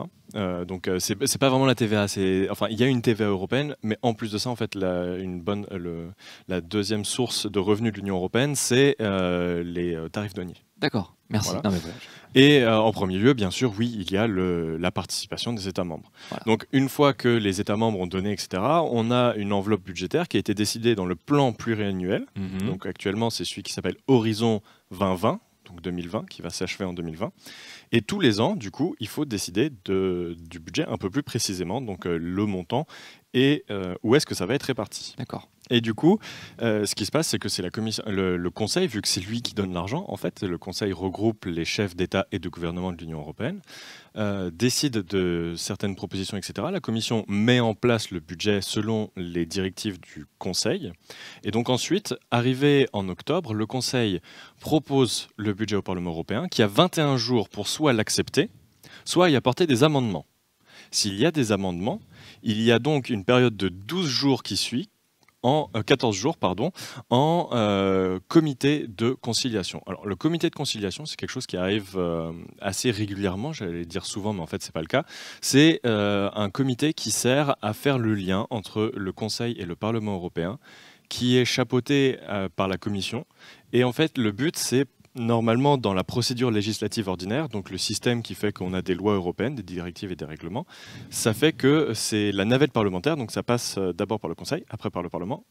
Donc c'est pas vraiment la TVA. Il y a une TVA européenne, mais en plus de ça, en fait, la deuxième source de revenus de l'Union européenne, c'est les tarifs douaniers. D'accord. Merci. Voilà. Non, mais voilà. Et en premier lieu, bien sûr, oui, il y a la participation des États membres. Voilà. Donc une fois que les États membres ont donné, etc., on a une enveloppe budgétaire qui a été décidée dans le plan pluriannuel. Donc actuellement, c'est celui qui s'appelle Horizon 2020, donc 2020, qui va s'achever en 2020. Et tous les ans, du coup, il faut décider du budget un peu plus précisément, donc le montant et où est-ce que ça va être réparti. D'accord. Et du coup, ce qui se passe, c'est que c'est la commission, le Conseil, vu que c'est lui qui donne l'argent, en fait, le Conseil regroupe les chefs d'État et de gouvernement de l'Union européenne, décide de certaines propositions, etc. La Commission met en place le budget selon les directives du Conseil. Et donc ensuite, arrivé en octobre, le Conseil propose le budget au Parlement européen, qui a 21 jours pour soit l'accepter, soit y apporter des amendements. S'il y a des amendements, il y a donc une période de 12 jours qui suit, 14 jours, pardon, en comité de conciliation. Alors, le comité de conciliation, c'est quelque chose qui arrive assez régulièrement, j'allais dire souvent, mais en fait, ce n'est pas le cas. C'est un comité qui sert à faire le lien entre le Conseil et le Parlement européen, qui est chapeauté par la Commission. Et en fait, le but, c'est normalement dans la procédure législative ordinaire, donc le système qui fait qu'on a des lois européennes, des directives et des règlements, ça fait que c'est la navette parlementaire, donc ça passe d'abord par le Conseil, après par le Parlement.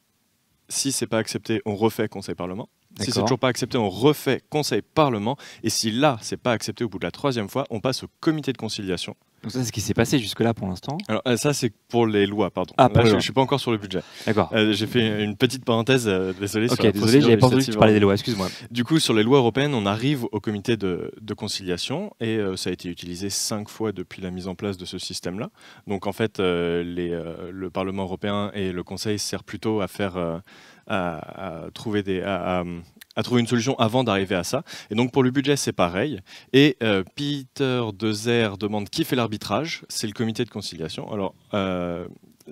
Si c'est pas accepté, on refait Conseil-Parlement. Si c'est toujours pas accepté, on refait Conseil-Parlement. Et si là, c'est pas accepté au bout de la 3e fois, on passe au comité de conciliation. Donc ça, c'est ce qui s'est passé jusque-là pour l'instant. Alors ça, c'est pour les lois, pardon. Ah, là, je ne suis pas encore sur le budget. D'accord. J'ai fait une petite parenthèse, désolé. Ok, désolé, j'avais pas entendu que tu parlais des lois, excuse-moi. Du coup, sur les lois européennes, on arrive au comité de conciliation et ça a été utilisé 5 fois depuis la mise en place de ce système-là. Donc en fait, le Parlement européen et le Conseil servent plutôt à faire... à trouver une solution avant d'arriver à ça. Et donc pour le budget, c'est pareil. Et Peter Dezer demande qui fait l'arbitrage. C'est le comité de conciliation. Alors,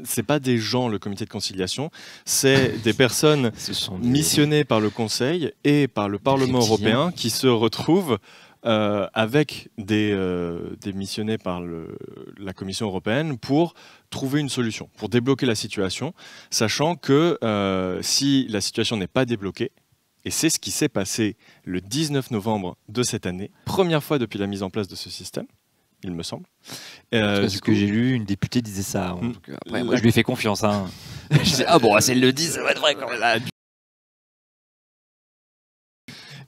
c'est pas des gens, le comité de conciliation, c'est des personnes missionnées par le Conseil et par le Parlement européen qui se retrouvent avec des missionnés par la Commission européenne pour trouver une solution, pour débloquer la situation, sachant que si la situation n'est pas débloquée, et c'est ce qui s'est passé le 19 novembre de cette année, première fois depuis la mise en place de ce système, il me semble. Parce que j'ai lu, une députée disait ça. Donc, après, moi, je lui ai fait confiance. Hein. Je disais, ah bon, c'est le 10, ça va être vrai quand même. Là.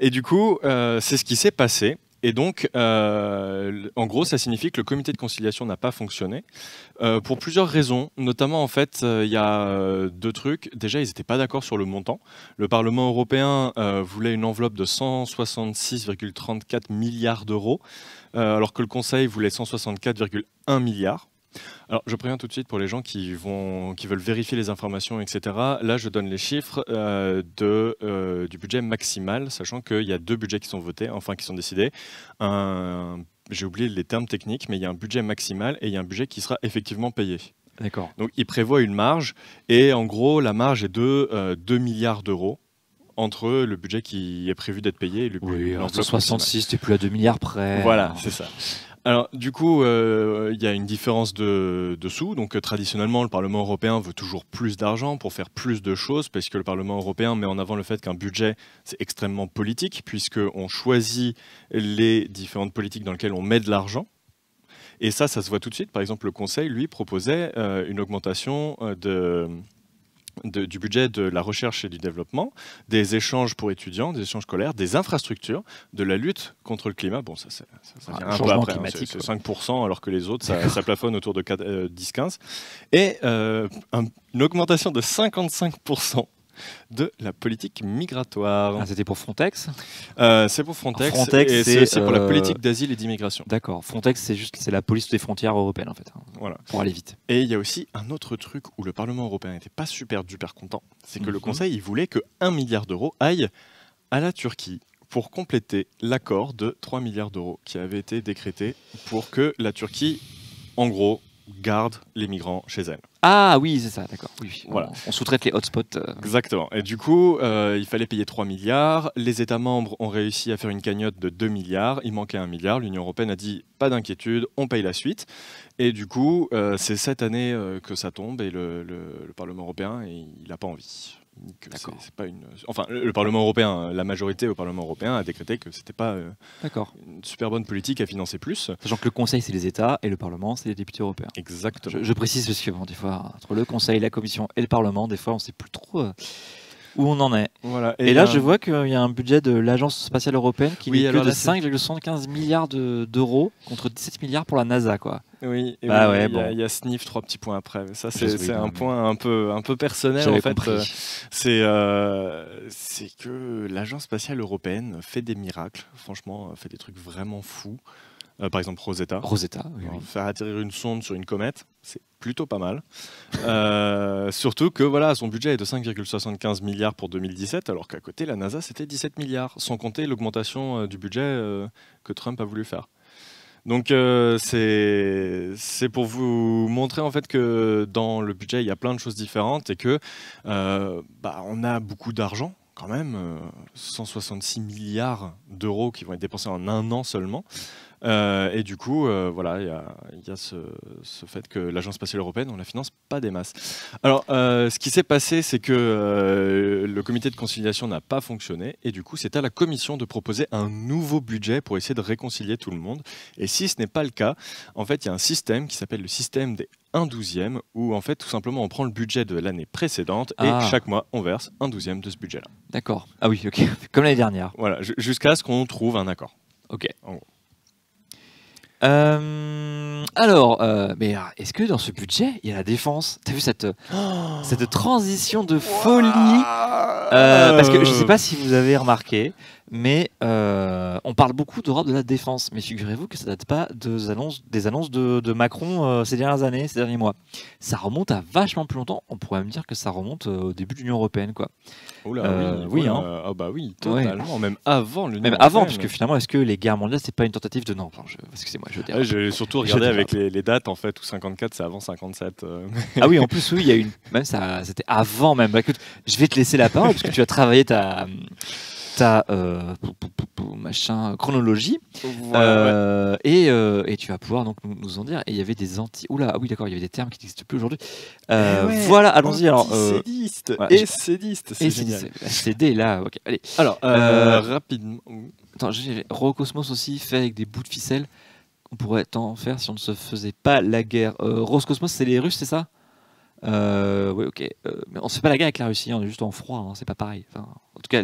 Et du coup, c'est ce qui s'est passé. Et donc, en gros, ça signifie que le comité de conciliation n'a pas fonctionné pour plusieurs raisons. Notamment, en fait, il y a 2 trucs. Déjà, ils n'étaient pas d'accord sur le montant. Le Parlement européen voulait une enveloppe de 166,34 milliards d'euros, alors que le Conseil voulait 164,1 milliards. Alors, je préviens tout de suite pour les gens qui veulent vérifier les informations, etc. Là, je donne les chiffres du budget maximal, sachant qu'il y a 2 budgets qui sont votés, enfin qui sont décidés. J'ai oublié les termes techniques, mais il y a un budget maximal et il y a un budget qui sera effectivement payé. D'accord. Donc, il prévoit une marge, et en gros, la marge est de 2 milliards d'euros entre le budget qui est prévu d'être payé et le budget. Oui, 66, t'es plus à 2 milliards près. Voilà, c'est ça. Alors, du coup, il y a une différence de sous. Donc, traditionnellement, le Parlement européen veut toujours plus d'argent pour faire plus de choses, parce que le Parlement européen met en avant le fait qu'un budget, c'est extrêmement politique, puisqu'on choisit les différentes politiques dans lesquelles on met de l'argent. Et ça se voit tout de suite. Par exemple, le Conseil, lui, proposait une augmentation du budget de la recherche et du développement, des échanges pour étudiants, des échanges scolaires, des infrastructures, de la lutte contre le climat. Bon, ça vient un peu après, climatique, c'est 5%, alors que les autres, ça plafonne autour de 10-15%. Et une augmentation de 55% de la politique migratoire. Ah, c'était pour Frontex. C'est pour Frontex, et c'est aussi pour la politique d'asile et d'immigration. D'accord. Frontex, c'est la police des frontières européennes, en fait. Voilà. Pour aller vite. Et il y a aussi un autre truc où le Parlement européen n'était pas super duper content. C'est que le Conseil, il voulait que 1 milliard d'euros aille à la Turquie pour compléter l'accord de 3 milliards d'euros qui avait été décrété pour que la Turquie, en gros, garde les migrants chez elle. Ah oui, c'est ça, d'accord. Oui, voilà. On sous-traite les hotspots. Exactement. Et du coup, il fallait payer 3 milliards. Les États membres ont réussi à faire une cagnotte de 2 milliards. Il manquait 1 milliard. L'Union européenne a dit pas d'inquiétude, on paye la suite. Et du coup, c'est cette année que ça tombe, et le Parlement européen, il n'a pas envie. C'est pas enfin, le Parlement européen, la majorité au Parlement européen a décrété que c'était pas une super bonne politique à financer plus. Sachant que le Conseil, c'est les États, et le Parlement, c'est les députés européens. Exactement. Je précise parce que bon, des fois, entre le Conseil, la Commission et le Parlement, des fois, on ne sait plus trop. où on en est. Voilà. Et là, je vois qu'il y a un budget de l'Agence spatiale européenne qui Oui, n'est que alors de là, c'est- 5,75 milliards d'euros contre 17 milliards pour la NASA, quoi. Oui, et Bah oui, ouais, il y a- bon. il y a Sniff 3 petits points après. Ça, Je c'est sais, oui, non, un mais- point un peu personnel J'avais en fait. compris. C'est que l'Agence spatiale européenne fait des miracles. Franchement, fait des trucs vraiment fous. Par exemple, Rosetta. Rosetta, oui, oui. Faire atterrir une sonde sur une comète, c'est plutôt pas mal. Surtout que voilà, son budget est de 5,75 milliards pour 2017, alors qu'à côté, la NASA, c'était 17 milliards, sans compter l'augmentation du budget que Trump a voulu faire. Donc c'est pour vous montrer en fait que dans le budget, il y a plein de choses différentes et que on a beaucoup d'argent quand même, 166 milliards d'euros qui vont être dépensés en un an seulement. Et du coup, voilà, il y a ce fait que l'Agence spatiale européenne, on la finance pas des masses. Alors, ce qui s'est passé, c'est que le comité de conciliation n'a pas fonctionné, et du coup, c'est à la Commission de proposer un nouveau budget pour essayer de réconcilier tout le monde. Et si ce n'est pas le cas, en fait, il y a un système qui s'appelle le système des 1/12e, où en fait, tout simplement, on prend le budget de l'année précédente et Ah. chaque mois, on verse 1/12e de ce budget-là. D'accord. Ah oui, ok. Comme l'année dernière. Voilà, jusqu'à ce qu'on trouve un accord. Ok. En gros. Alors, est-ce que dans ce budget, il y a la défense? T'as vu cette transition de folie? Parce que je ne sais pas si vous avez remarqué, mais on parle beaucoup d'Europe de la défense. Mais figurez-vous que ça ne date pas des annonces de Macron ces dernières années, ces derniers mois. Ça remonte à vachement plus longtemps. On pourrait même dire que ça remonte au début de l'Union européenne, quoi. Oula, oui, oula. hein. Ah bah oui, totalement. Même avant l'Union Même avant, européenne. parce que finalement, est-ce que les guerres mondiales, c'est pas une tentative de non? Excusez-moi, je dérape. J'ai surtout Je regardé dérape. avec les dates en fait, où 54 c'est avant 57. Ah oui, en plus, oui, il y a une. Même ça, c'était avant même. Bah, écoute, je vais te laisser la parole parce que tu as travaillé ta machin chronologie. Voilà, Et tu vas pouvoir donc nous en dire. Et il y avait des anti. Oula, ah oui, d'accord, il y avait des termes qui n'existent plus aujourd'hui. ouais, Voilà, allons-y. Alors, Antisédiste voilà, et sédiste, c'est et génial. CD là, ok. Allez. Alors, Euh, rapidement. Attends, Roscosmos aussi fait avec des bouts de ficelle. On pourrait en faire si on ne se faisait pas la guerre. Roscosmos, c'est les Russes, c'est ça? Oui, ok. Mais on se fait pas la guerre avec la Russie, on est juste en froid, hein, c'est pas pareil. Enfin, en tout cas,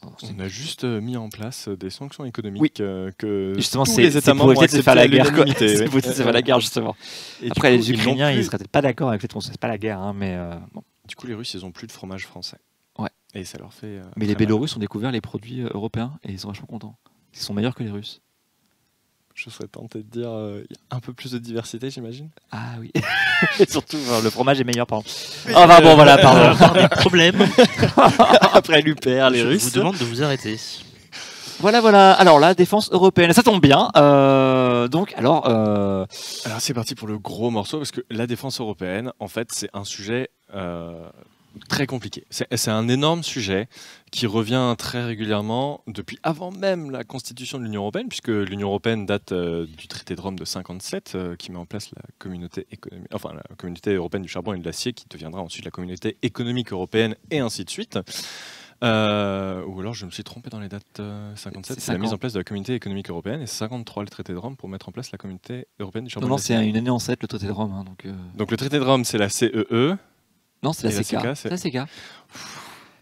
On a juste mis en place des sanctions économiques Oui. Que justement, tous c'est les États pour membres ont éviter de se faire la acceptés à guerre. Quoi. l'unanimité, C'est ouais. pour éviter de se faire la guerre, justement. Et du Après, coup, les ils n'ont Ukrainiens, ils plus- seraient peut-être pas d'accord avec le fait qu'on se fasse pas la guerre, hein, mais bon. Du coup, les Russes, ils ont plus de fromage français. Ouais. Et ça leur fait. Mais les très mal. Bélarusses ont découvert les produits européens et ils sont vachement contents. Ils sont meilleurs que les Russes. Je serais tenté de dire, il y a un peu plus de diversité, j'imagine. Ah oui. Et surtout, le fromage est meilleur, pardon. Ah bah bon, voilà, pardon. Des problèmes. Après l'UPR, les Je Russes. vous demande de vous arrêter. Voilà. Alors, la défense européenne, ça tombe bien. Donc, alors, Alors c'est parti pour le gros morceau, parce que la défense européenne, en fait, c'est un sujet très compliqué. C'est un énorme sujet qui revient très régulièrement depuis avant même la constitution de l'Union européenne, puisque l'Union européenne date du traité de Rome de 57, qui met en place la communauté la communauté européenne du charbon et de l'acier, qui deviendra ensuite la communauté économique européenne, et ainsi de suite. Ou alors je me suis trompé dans les dates. 57, c'est la mise en place de la communauté économique européenne, et 53 le traité de Rome pour mettre en place la communauté européenne du charbon. non, et de c'est l'acier. une année en 7, le traité de Rome. Hein, Donc le traité de Rome, c'est la CEE. non, c'est la Et la CK. CK, C'est la CK.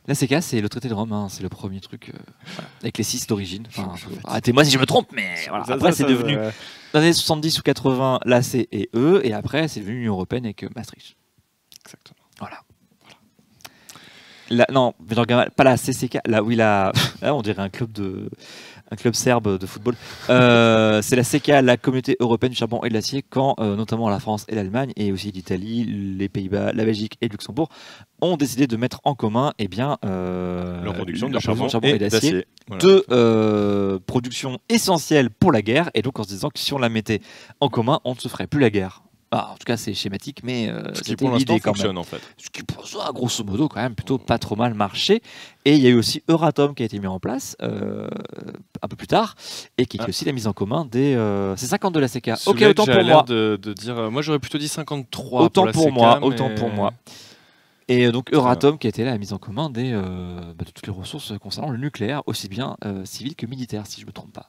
La CK, c'est le traité de Rome, hein, c'est le premier truc voilà, avec les 6 d'origine. Enfin, arrêtez-moi si je me trompe, mais voilà. Après, c'est devenu, dans les années 70 ou 80, la C et E, et après, c'est devenu l'Union européenne avec Maastricht. Exactement. Voilà. Non, mais je regarde pas la CCK. Là, oui, là, on dirait un club serbe de football. C'est la CK, la Communauté européenne du charbon et de l'acier, quand notamment la France et l'Allemagne, et aussi l'Italie, les Pays-Bas, la Belgique et le Luxembourg, ont décidé de mettre en commun Leur production de leur charbon et et d'acier. Voilà. Deux productions essentielles pour la guerre, et donc en se disant que si on la mettait en commun, on ne se ferait plus la guerre. Ah, en tout cas, c'est schématique, mais Ce qui c'était pour l'instant l'idée quand même. fonctionne en fait. Ce qui, pour ça, grosso modo, quand même, plutôt pas trop mal marché. Et il y a eu aussi Euratom qui a été mis en place un peu plus tard et qui est aussi la mise en commun des. C'est 50 de la CK. Ok, Soulage autant a pour l'air moi. de dire, moi j'aurais plutôt dit 53. Autant la pour CK, moi. mais- Autant pour moi. Et donc Euratom qui a été là la mise en commun de toutes les ressources concernant le nucléaire, aussi bien civil que militaire, si je me trompe pas.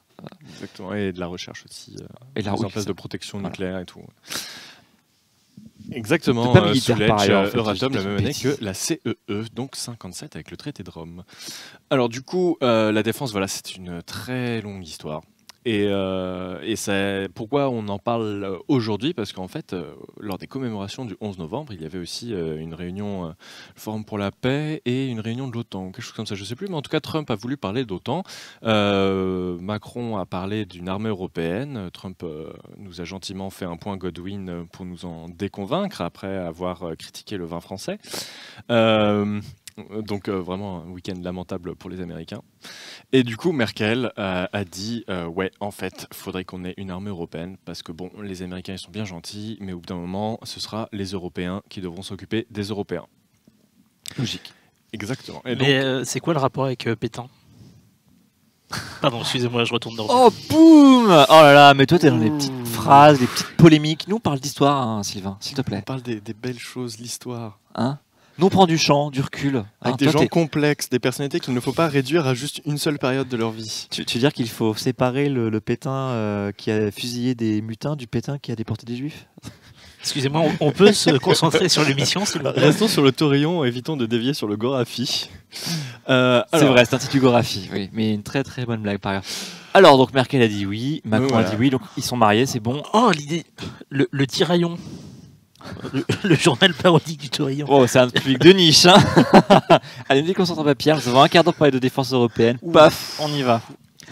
Exactement. Et de la recherche aussi. Et la mise en oui, place ça. de protection Voilà. nucléaire et tout. Exactement, Pas militaire, sous par l'Edge ailleurs, en fait, Euratom je la dis même une année que bêtise. la CEE, donc 57 avec le traité de Rome. Alors du coup, la défense, voilà, c'est une très longue histoire. Et pourquoi on en parle aujourd'hui? Parce qu'en fait, lors des commémorations du 11 novembre, il y avait aussi une réunion, le Forum pour la paix et une réunion de l'OTAN, ou quelque chose comme ça, je ne sais plus. Mais en tout cas, Trump a voulu parler d'OTAN. Macron a parlé d'une armée européenne. Trump nous a gentiment fait un point Godwin pour nous en déconvaincre après avoir critiqué le vin français. Donc vraiment un week-end lamentable pour les Américains. Et du coup, Merkel a dit ouais, en fait, faudrait qu'on ait une armée européenne parce que bon, les Américains ils sont bien gentils, mais au bout d'un moment, ce sera les Européens qui devront s'occuper des Européens. Logique. Exactement. Et donc, Mais c'est quoi le rapport avec Pétain? Pardon, excusez-moi, je retourne dans le... Oh, boum! Oh là là, mais toi, t'es dans les petites phrases, les petites polémiques. Nous, on parle d'histoire, hein, Sylvain, s'il te on plaît. parle des belles choses, l'histoire. Hein? Nous, on prend du champ, du recul. Hein, Avec des toi, gens t'es- complexes, des personnalités qu'il ne faut pas réduire à juste une seule période de leur vie. tu veux dire qu'il faut séparer le Pétain qui a fusillé des mutins du Pétain qui a déporté des juifs? Excusez-moi, on peut se concentrer sur l'émission, s'il vous plaît? Restons sur le taurillon, évitons de dévier sur le Gorafi. C'est Alors, vrai, c'est un titugographie, oui, mais une très très bonne blague par ailleurs. Alors, donc Merkel a dit oui, Macron Voilà. a dit oui, donc ils sont mariés, c'est bon. Oh, l'idée, le tiraillon. Le journal parodique du Tourillon. Oh, c'est un public de niche, hein. Allez, dès qu'on s'entend pas Pierre, nous avons un quart d'heure pour parler de défense européenne. Paf, on y va.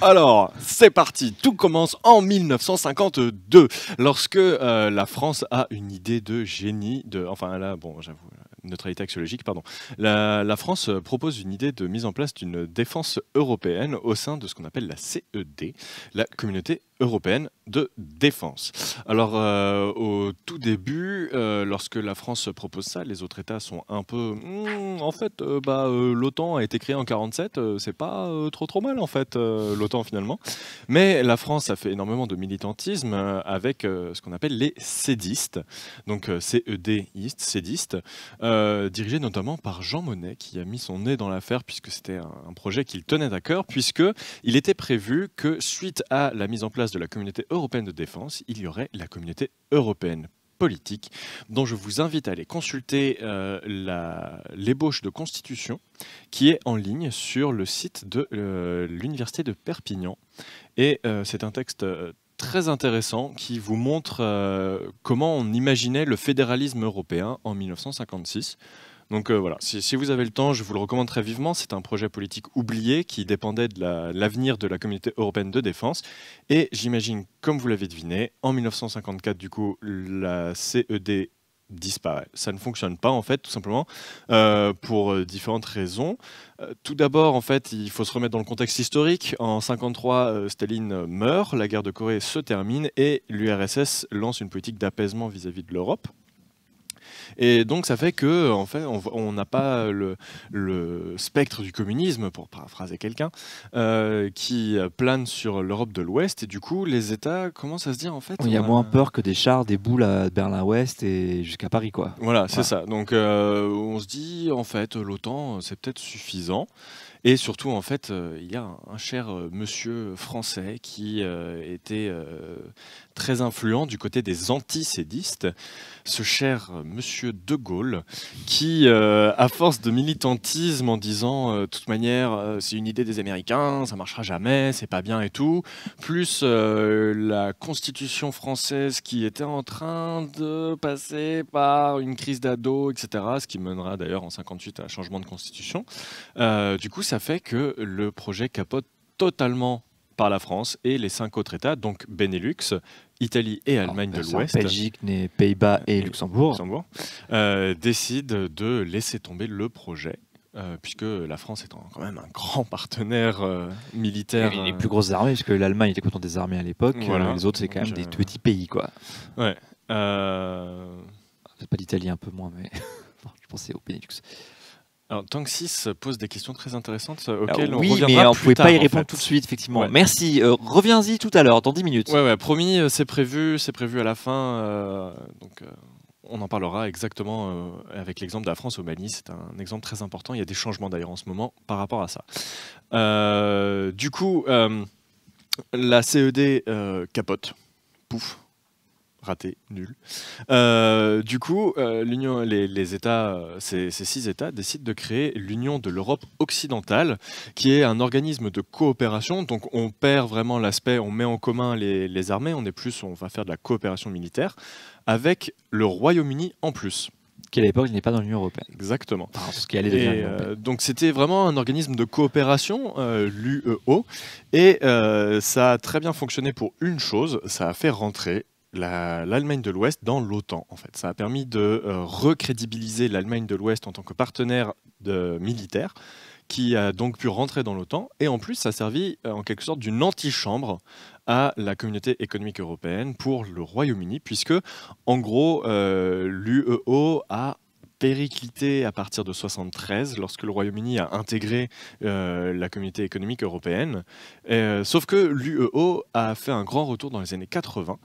Alors, c'est parti. Tout commence en 1952, lorsque la France a une idée de génie. Enfin là, bon, j'avoue, neutralité axiologique, pardon. La France propose une idée de mise en place d'une défense européenne au sein de ce qu'on appelle la CED, la Communauté européenne de défense. Alors, au tout début, lorsque la France propose ça, les autres États sont un peu... en fait, l'OTAN a été créée en 47, c'est pas trop mal en fait, l'OTAN finalement. Mais la France a fait énormément de militantisme avec ce qu'on appelle les cédistes, donc CEDistes, cédistes, dirigés notamment par Jean Monnet, qui a mis son nez dans l'affaire puisque c'était un projet qu'il tenait à cœur, puisque il était prévu que suite à la mise en place de la Communauté européenne de défense, il y aurait la Communauté européenne politique, dont je vous invite à aller consulter l'ébauche de constitution qui est en ligne sur le site de l'Université de Perpignan. Et c'est un texte très intéressant qui vous montre comment on imaginait le fédéralisme européen en 1956. Donc voilà, si vous avez le temps, je vous le recommande très vivement. C'est un projet politique oublié qui dépendait de l'avenir de la Communauté européenne de défense. Et j'imagine, comme vous l'avez deviné, en 1954, du coup, la CED disparaît. Ça ne fonctionne pas, en fait, tout simplement, pour différentes raisons. Tout d'abord, en fait, il faut se remettre dans le contexte historique. En 1953, Staline meurt, la guerre de Corée se termine et l'URSS lance une politique d'apaisement vis-à-vis de l'Europe. Et donc ça fait que en fait, on n'a pas le spectre du communisme, pour paraphraser quelqu'un, qui plane sur l'Europe de l'Ouest. Et du coup, les États commencent à se dire en fait... Il y a on moins peur que des chars, des boules à Berlin-Ouest et jusqu'à Paris, quoi. Voilà, c'est Voilà. ça. Donc on se dit, en fait, l'OTAN, c'est peut-être suffisant. Et surtout, en fait, il y a un cher monsieur français qui était très influent du côté des antisédistes, ce cher monsieur De Gaulle, qui, à force de militantisme en disant, de toute manière, c'est une idée des Américains, ça marchera jamais, c'est pas bien et tout, plus la constitution française qui était en train de passer par une crise d'ado, etc., ce qui mènera d'ailleurs en 58 à un changement de constitution. Du coup, ça fait que le projet capote totalement par la France et les 5 autres États, donc Benelux, Italie et Allemagne de l'Ouest, Belgique, Pays-Bas et Luxembourg. décident de laisser tomber le projet. Puisque la France est quand même un grand partenaire militaire. Les plus grosses armées, puisque l'Allemagne était content des armées à l'époque, Voilà. les autres c'est quand même Donc, des tout petits pays, quoi. Ouais. C'est pas l'Italie, un peu moins, mais je pensais au Benelux. Alors, Tanxis pose des questions très intéressantes auxquelles on oui, reviendra mais on ne plus pouvait tard, pas y en répondre fait. tout de suite, effectivement. Ouais. Merci. Reviens-y tout à l'heure, dans 10 minutes. Ouais, promis, c'est prévu à la fin. Donc, on en parlera exactement avec l'exemple de la France au Mali. C'est un exemple très important. Il y a des changements d'ailleurs en ce moment par rapport à ça. Du coup, la CED capote. Pouf. raté, nul. Du coup, les États, ces 6 États décident de créer l'Union de l'Europe occidentale, qui est un organisme de coopération. Donc on perd vraiment l'aspect, on met en commun les armées, on va faire de la coopération militaire, avec le Royaume-Uni en plus. Qui à l'époque n'est pas dans l'Union européenne. Exactement. Enfin, ce qui allait devenir Et, l'Union européenne. donc c'était vraiment un organisme de coopération, l'UEO, et ça a très bien fonctionné pour une chose, ça a fait rentrer l'Allemagne de l'Ouest dans l'OTAN. En fait, ça a permis de recrédibiliser l'Allemagne de l'Ouest en tant que partenaire militaire, qui a donc pu rentrer dans l'OTAN, et en plus ça a servi en quelque sorte d'une antichambre à la communauté économique européenne pour le Royaume-Uni, puisque en gros l'UEO a périclité à partir de 1973, lorsque le Royaume-Uni a intégré la communauté économique européenne. Sauf que l'UEO a fait un grand retour dans les années 80,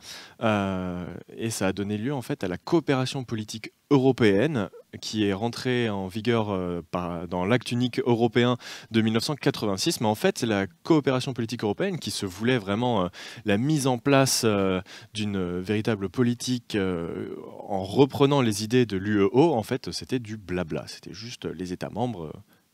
et ça a donné lieu en fait à la coopération politique européenne, qui est rentrée en vigueur dans l'acte unique européen de 1986. Mais en fait, c'est la coopération politique européenne qui se voulait vraiment la mise en place d'une véritable politique en reprenant les idées de l'UEO. En fait, c'était du blabla. C'était juste les États membres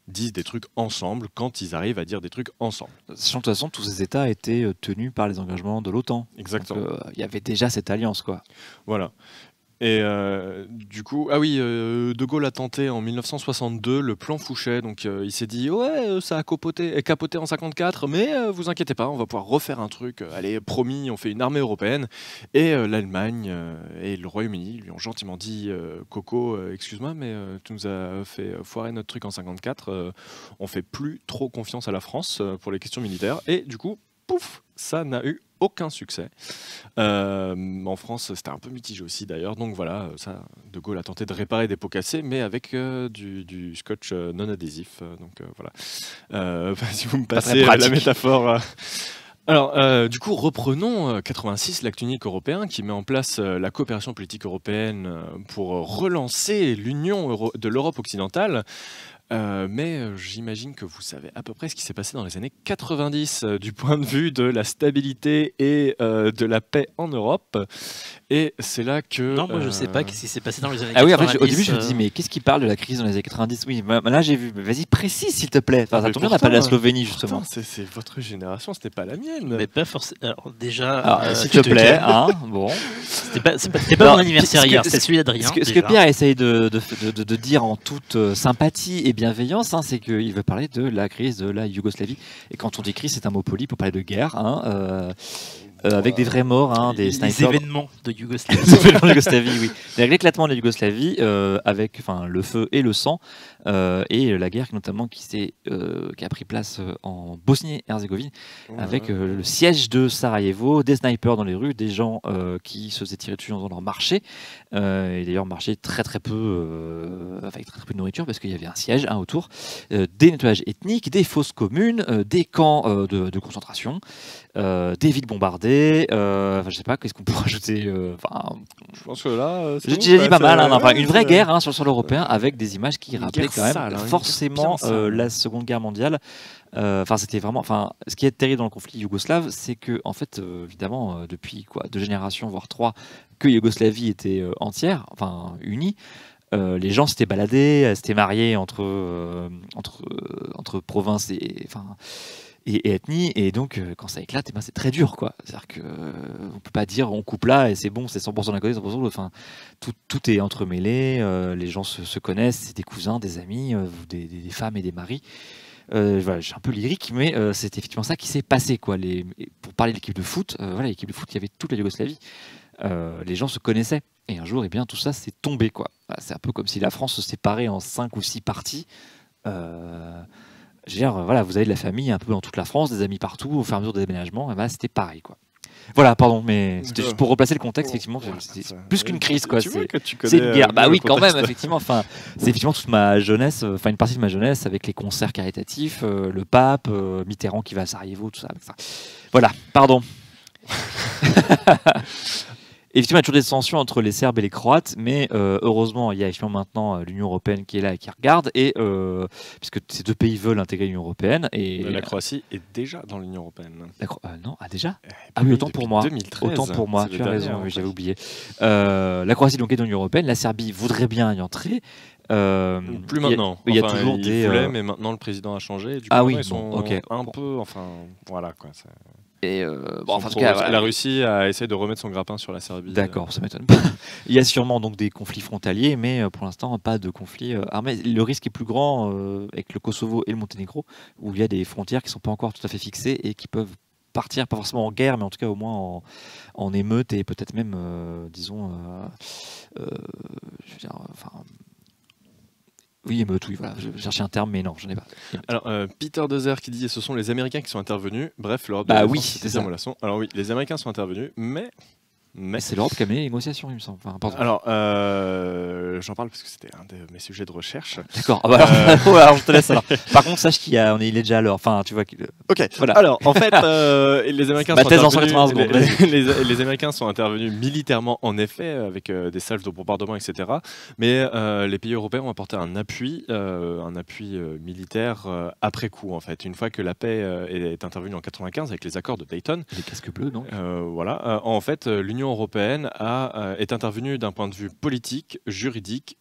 disent des trucs ensemble quand ils arrivent à dire des trucs ensemble. Sachant que de toute façon, tous ces États étaient tenus par les engagements de l'OTAN. Exactement. Donc, il y avait déjà cette alliance, quoi. Voilà. Et du coup, ah oui, De Gaulle a tenté en 1962 le plan Fouchet. Donc il s'est dit ouais, ça a capoté en 54, mais vous inquiétez pas, on va pouvoir refaire un truc. Allez, promis, on fait une armée européenne. Et l'Allemagne et le Royaume-Uni lui ont gentiment dit Coco, excuse-moi, mais tu nous as fait foirer notre truc en 54. On fait plus trop confiance à la France pour les questions militaires. Et du coup, pouf, ça n'a eu aucun succès. En France, c'était un peu mitigé aussi d'ailleurs. Donc voilà, ça, De Gaulle a tenté de réparer des pots cassés, mais avec du scotch non adhésif. Donc voilà. Si vous me passez la métaphore. Alors, du coup, reprenons 86, l'acte unique européen qui met en place la coopération politique européenne pour relancer l'union de l'Europe occidentale. Mais j'imagine que vous savez à peu près ce qui s'est passé dans les années 90 du point de vue de la stabilité et de la paix en Europe. Et c'est là que... Non, moi je sais pas ce qui s'est passé dans les années 90. Ah oui, en fait, au début je me dis, mais qu'est-ce qui parle de la crise dans les années 90? Oui, là j'ai vu, mais vas-y, précise s'il te plaît. Enfin, ça tombe bien, on n'a pas de la Slovénie justement. C'est votre génération, c'était pas la mienne. Mais pas forcément. Alors déjà, Alors, s'il te plaît, hein, bon. C'était pas mon anniversaire hier, c'était celui d'Adrien. Ce que Pierre essaye de dire en toute sympathie et bienveillance, hein, c'est qu'il veut parler de la crise de la Yougoslavie. Et quand on dit crise, c'est un mot poli pour parler de guerre, hein, avec des vrais morts, hein, des snipers. Les événements de Yougoslavie. Les événements de Yougoslavie, oui. Avec l'éclatement de la Yougoslavie, avec le feu et le sang, et la guerre notamment qui a pris place en Bosnie-Herzégovine, avec le siège de Sarajevo, des snipers dans les rues, des gens qui se faisaient tirer dessus dans leur marché, et d'ailleurs marché très très peu, avec très, très peu de nourriture parce qu'il y avait un siège autour, des nettoyages ethniques, des fosses communes, des camps de concentration, des villes bombardées. Je sais pas, qu'est-ce qu'on pourrait ajouter. Je pense que là, j'ai déjà dit pas mal. Une vraie guerre sur le sol européen avec des images qui rappelaient quand même sale, forcément la Seconde Guerre mondiale. C'était vraiment. Ce qui est terrible dans le conflit yougoslave, c'est que en fait, évidemment, depuis 2 générations voire 3, que Yougoslavie était entière, unie. Les gens s'étaient baladés, s'étaient mariés entre provinces et ethnie, et donc quand ça éclate, c'est très dur, quoi. C'est-à-dire que on peut pas dire on coupe là et c'est bon, c'est 100% d'un côté, 100% de l'autre. Tout est entremêlé, les gens se connaissent, c'est des cousins, des amis, des femmes et des maris. Je suis un peu lyrique, mais c'est effectivement ça qui s'est passé, quoi. Pour parler de l'équipe de foot, l'équipe de foot, il y avait toute la Yougoslavie. Les gens se connaissaient, et un jour, tout ça s'est tombé, quoi. C'est un peu comme si la France se séparait en 5 ou 6 parties. Je veux dire, vous avez de la famille un peu dans toute la France, des amis partout, au fur et à mesure des déménagements, c'était pareil, quoi. Voilà, pardon, mais c'était juste pour replacer le contexte, effectivement, c'est plus qu'une crise, quoi. C'est une guerre. Bah oui, quand même, effectivement. C'est effectivement toute ma jeunesse, une partie de ma jeunesse avec les concerts caritatifs, le pape, Mitterrand qui va à Sarajevo, tout ça. Voilà, pardon. Effectivement, il y a toujours des tensions entre les Serbes et les Croates, mais heureusement, il y a effectivement maintenant l'Union européenne qui est là et qui regarde, et puisque ces deux pays veulent intégrer l'Union européenne. Et La Croatie est déjà dans l'Union européenne. non, déjà. Eh, Ah oui, autant pour depuis moi. 2013, Autant pour moi, c'est le tu as dernier, raison, hein. oui, j'avais oublié. La Croatie donc est dans l'Union européenne, la Serbie voudrait bien y entrer. Plus maintenant. Il y a Enfin, toujours ils des. voulaient, mais maintenant le président a changé. Et du coup, Ah oui, ils sont bon, ok. un peu. Enfin, voilà quoi. Et bon, enfin, en tout Trop- cas, voilà. La Russie a essayé de remettre son grappin sur la Serbie. D'accord, ça m'étonne pas. Il y a sûrement donc des conflits frontaliers, mais pour l'instant pas de conflits armés. Le risque est plus grand avec le Kosovo et le Monténégro, où il y a des frontières qui sont pas encore tout à fait fixées et qui peuvent partir, pas forcément en guerre, mais en tout cas au moins en émeute et peut-être même, disons, je veux dire, enfin. Oui, émeute, oui, voilà. Je cherchais un terme, mais non, j'en ai pas. Alors, Peter Dezer qui dit ce sont les Américains qui sont intervenus. Bref, l'Europe de Bah la oui, défense, c'est ça. Mollasson. Alors oui, les Américains sont intervenus, mais Mais c'est l'Europe qui a mené les négociations, il me semble. Enfin, pardon. alors j'en parle parce que c'était un de mes sujets de recherche. D'accord. Ah bah alors, ouais, alors je te laisse alors. Par contre, sache qu'il il est déjà à l'heure. Enfin, tu vois qu'il. Ok. Voilà. Alors, en fait, les Américains Ma sont thèse en intervenus. 180 secondes, Les Américains sont intervenus militairement, en effet, avec des salves de bombardement, etc. Mais les pays européens ont apporté un appui militaire après coup, en fait. Une fois que la paix est intervenue en 95 avec les accords de Dayton. Les casques bleus, donc. Voilà. En fait, l'Union européenne est intervenue d'un point de vue politique, juridique,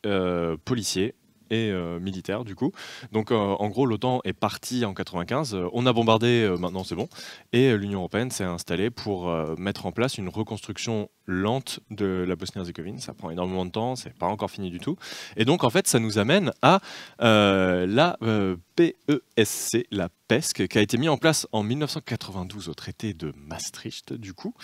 policier et militaire du coup. Donc en gros l'OTAN est partie en 95, on a bombardé, maintenant c'est bon, et l'Union européenne s'est installée pour mettre en place une reconstruction lente de la Bosnie-Herzégovine. Ça prend énormément de temps, c'est pas encore fini du tout. Et donc en fait ça nous amène à la PESC, la PESC, qui a été mis en place en 1992 au traité de Maastricht du coup,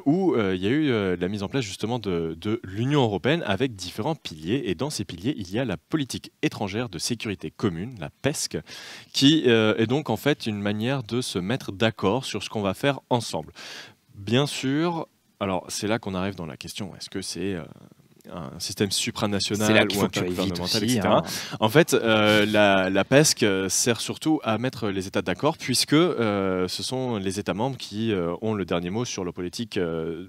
où il y a eu la mise en place justement de l'Union européenne avec différents piliers, et dans ces piliers il y a la politique étrangère de sécurité commune, la PESC, qui est donc en fait une manière de se mettre d'accord sur ce qu'on va faire ensemble. Bien sûr, alors c'est là qu'on arrive dans la question, est-ce que c'est un système supranational ou intergouvernemental, etc. Hein. En fait, la PESC sert surtout à mettre les États d'accord, puisque ce sont les États membres qui ont le dernier mot sur la politique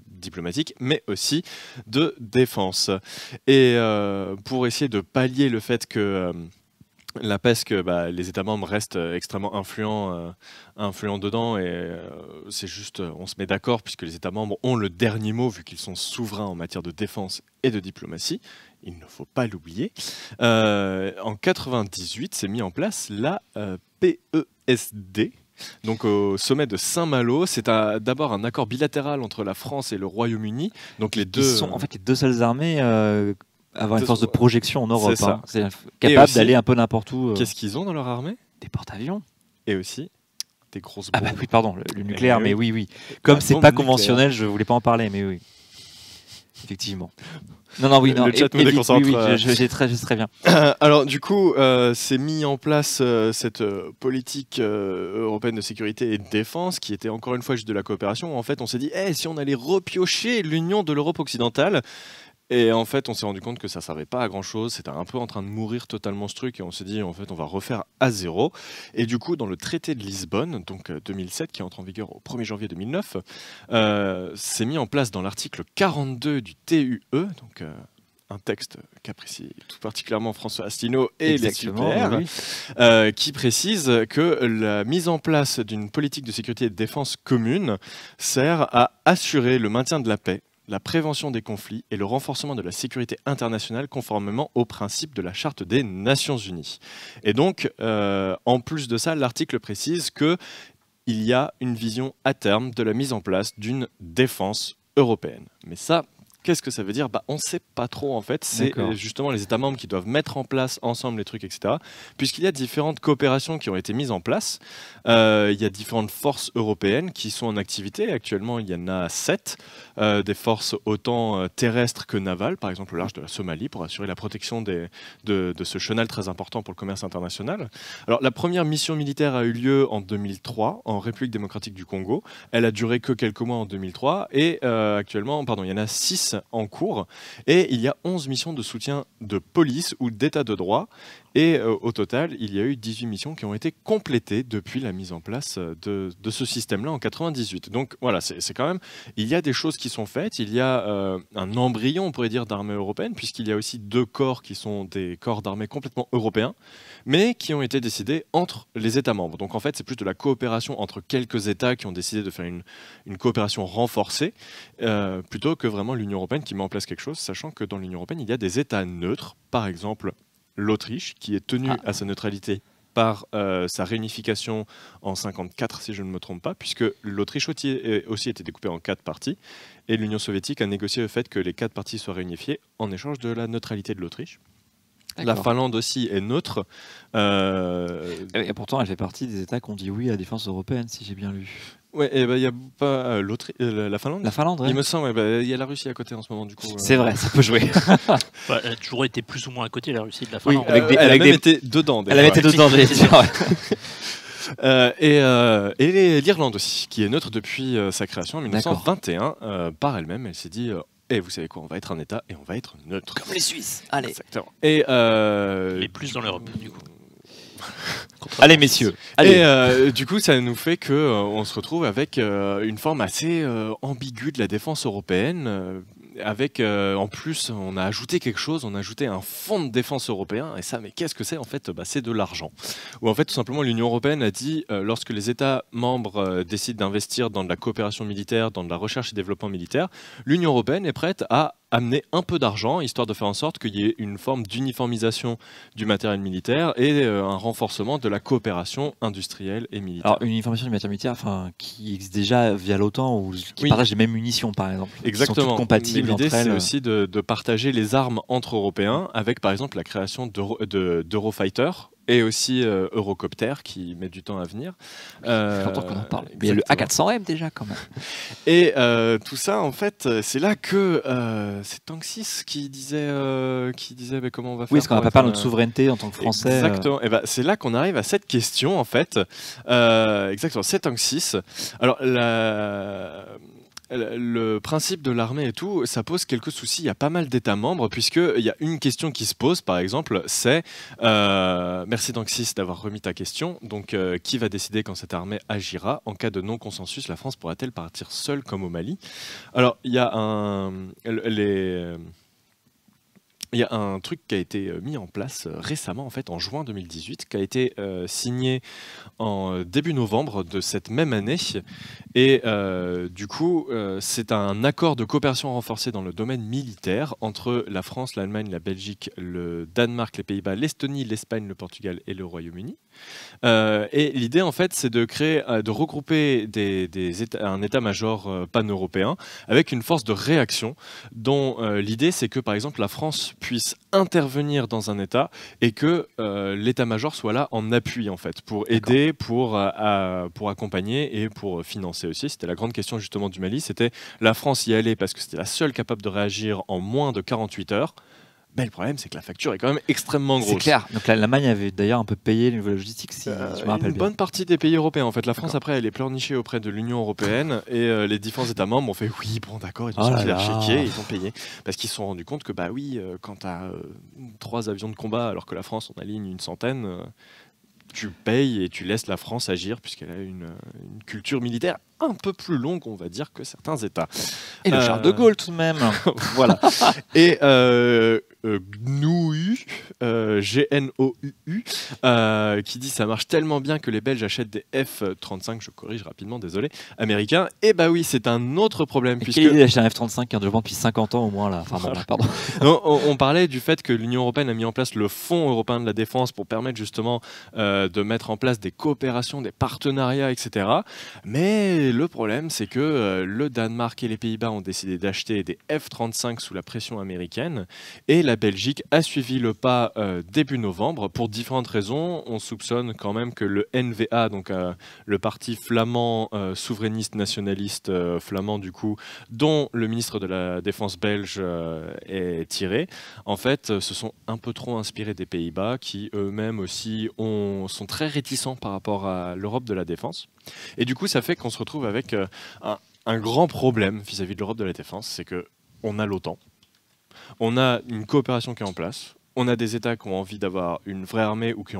diplomatique, mais aussi de défense. Et pour essayer de pallier le fait que la PESC, les États membres restent extrêmement influents dedans, et c'est juste, on se met d'accord puisque les États membres ont le dernier mot vu qu'ils sont souverains en matière de défense et de diplomatie. Il ne faut pas l'oublier. En 98, s'est mis en place la PESD. Donc au sommet de Saint-Malo, c'est d'abord un accord bilatéral entre la France et le Royaume-Uni. Donc les deux sont en fait les deux seules armées avoir une force de projection en Europe. C'est ça. C'est capable aussi, d'aller un peu n'importe où. Qu'est-ce qu'ils ont dans leur armée? Des porte-avions. Et aussi des grosses Ah bombes. bah oui, pardon, le nucléaire, oui. mais oui. Comme La c'est bombe pas nucléaire. conventionnel, je voulais pas en parler, mais oui. Effectivement. Non, oui, non. Le chat me déconcentre. Oui, j'ai très bien. Alors du coup, c'est mis en place cette politique européenne de sécurité et de défense, qui était encore une fois juste de la coopération. En fait, on s'est dit, si on allait repiocher l'union de l'Europe occidentale. Et en fait, on s'est rendu compte que ça servait pas à grand chose. C'était un peu en train de mourir totalement ce truc. Et on s'est dit, en fait, on va refaire à zéro. Et du coup, dans le traité de Lisbonne, donc 2007, qui entre en vigueur au 1er janvier 2009, c'est mis en place dans l'article 42 du TUE, donc un texte qu'apprécie tout particulièrement François Asselineau et Exactement, les super, oui. qui précise que la mise en place d'une politique de sécurité et de défense commune sert à assurer le maintien de la paix, la prévention des conflits et le renforcement de la sécurité internationale conformément aux principes de la Charte des Nations Unies. Et donc, en plus de ça, l'article précise qu'il y a une vision à terme de la mise en place d'une défense européenne. Mais ça, qu'est-ce que ça veut dire ? On ne sait pas trop en fait. C'est justement les États membres qui doivent mettre en place ensemble les trucs, etc. Puisqu'il y a différentes coopérations qui ont été mises en place. Il y a différentes forces européennes qui sont en activité. Actuellement, il y en a 7. Des forces autant terrestres que navales, par exemple au large de la Somalie, pour assurer la protection de ce chenal très important pour le commerce international. Alors, la première mission militaire a eu lieu en 2003 en République démocratique du Congo. Elle a duré que quelques mois en 2003. Et actuellement, il y en a 6 en cours, et il y a 11 missions de soutien de police ou d'état de droit, Et au total, il y a eu 18 missions qui ont été complétées depuis la mise en place de ce système-là en 98. Donc voilà, c'est quand même, il y a des choses qui sont faites, il y a un embryon, on pourrait dire, d'armée européenne, puisqu'il y a aussi 2 corps qui sont des corps d'armée complètement européens, mais qui ont été décidés entre les États membres. Donc en fait, c'est plus de la coopération entre quelques États qui ont décidé de faire une coopération renforcée, plutôt que vraiment l'Union européenne qui met en place quelque chose, sachant que dans l'Union européenne, il y a des États neutres, par exemple l'Autriche, qui est tenue à sa neutralité par sa réunification en 54, si je ne me trompe pas, puisque l'Autriche aussi était découpée en 4 parties, et l'Union soviétique a négocié le fait que les 4 parties soient réunifiées en échange de la neutralité de l'Autriche. La Finlande aussi est neutre. Et pourtant, elle fait partie des États qui ont dit oui à la défense européenne, si j'ai bien lu. Ouais, et il y a pas la Finlande. La Finlande, ouais. Il me semble, il y a la Russie à côté en ce moment, du coup. C'est vrai, ça peut jouer. Elle a toujours été plus ou moins à côté, la Russie, de la Oui, Finlande. elle a même été dedans. Elle avait été dedans, j'allais dire. Et l'Irlande aussi, qui est neutre depuis sa création en 1921 par elle-même. Elle s'est dit et vous savez quoi, on va être un État et on va être neutre. Comme les Suisses. Allez. Exactement. Mais plus dans l'Europe, du coup. Allez, messieurs. Allez. Et du coup, ça nous fait que on se retrouve avec une forme assez ambiguë de la défense européenne. Avec, en plus, on a ajouté quelque chose, on a ajouté un fonds de défense européen, et ça, mais qu'est-ce que c'est en fait? C'est de l'argent. Ou en fait, tout simplement, l'Union européenne a dit, lorsque les États membres décident d'investir dans de la coopération militaire, dans de la recherche et développement militaire, l'Union européenne est prête à amener un peu d'argent, histoire de faire en sorte qu'il y ait une forme d'uniformisation du matériel militaire et un renforcement de la coopération industrielle et militaire. Alors, une uniformisation du matériel militaire qui existe déjà via l'OTAN, ou qui partagent les mêmes munitions, par exemple. Exactement. Qui sont toutes compatibles. L'idée, c'est aussi de partager les armes entre Européens, avec par exemple la création d'Eurofighter et aussi Eurocopter qui met du temps à venir. C'est longtemps qu'on en parle. Mais il y a le A400M déjà quand même. Et tout ça, en fait, c'est là que c'est Tanksys qui disait mais comment on va faire. Oui, parce qu'on n'a pas parlé de notre souveraineté en tant que Français. Exactement. Et c'est là qu'on arrive à cette question, en fait. Exactement, c'est Tanksys. Alors, le principe de l'armée et tout, ça pose quelques soucis. Il y a pas mal d'États membres, puisqu'il y a une question qui se pose, par exemple, c'est merci Tanksys d'avoir remis ta question. Donc, qui va décider quand cette armée agira? En cas de non-consensus, la France pourra-t-elle partir seule comme au Mali? Alors, il y a il y a un truc qui a été mis en place récemment, en fait, en juin 2018, qui a été signé en début novembre de cette même année. Et du coup, c'est un accord de coopération renforcée dans le domaine militaire entre la France, l'Allemagne, la Belgique, le Danemark, les Pays-Bas, l'Estonie, l'Espagne, le Portugal et le Royaume-Uni. Et l'idée, en fait, c'est de regrouper un état-major pan-européen avec une force de réaction dont l'idée, c'est que, par exemple, la France puisse intervenir dans un État et que l'état-major soit là en appui, en fait, pour aider, pour accompagner et pour financer aussi. C'était la grande question, justement, du Mali. C'était la France y allait parce que c'était la seule capable de réagir en moins de 48 heures. Mais le problème, c'est que la facture est quand même extrêmement grosse. C'est clair. Donc l'Allemagne avait d'ailleurs un peu payé le niveau logistique, si je me rappelle bien. Une bonne partie des pays européens. En fait, la France, après, elle est pleurnichée auprès de l'Union européenne et les différents États membres ont fait oui, bon, d'accord, ils ont sorti leur chéquier, ils ont payé. Parce qu'ils se sont rendus compte que, bah oui, quand tu as 3 avions de combat alors que la France, on aligne une centaine, tu payes et tu laisses la France agir puisqu'elle a une culture militaire un peu plus longue, on va dire, que certains États. Et le Charles de Gaulle, tout de même. Voilà. Et GNOU, G-N-O-U, qui dit ça marche tellement bien que les Belges achètent des F-35, je corrige rapidement, désolé, américains. Et bah oui, c'est un autre problème. Quelle idée d'acheter un F-35 qui est en développement depuis 50 ans au moins là. Enfin, bon, pardon. Non, on parlait du fait que l'Union européenne a mis en place le Fonds européen de la défense pour permettre justement de mettre en place des coopérations, des partenariats, etc. Mais le problème, c'est que le Danemark et les Pays-Bas ont décidé d'acheter des F-35 sous la pression américaine et la Belgique a suivi le pas début novembre pour différentes raisons. On soupçonne quand même que le NVA, donc le parti flamand souverainiste nationaliste flamand du coup, dont le ministre de la Défense belge est tiré, en fait se sont un peu trop inspirés des Pays-Bas qui eux-mêmes aussi sont très réticents par rapport à l'Europe de la défense. Et du coup, ça fait qu'on se retrouve avec un grand problème vis-à-vis de l'Europe de la défense, c'est qu'on a l'OTAN, on a une coopération qui est en place, on a des États qui ont envie d'avoir une vraie armée ou qui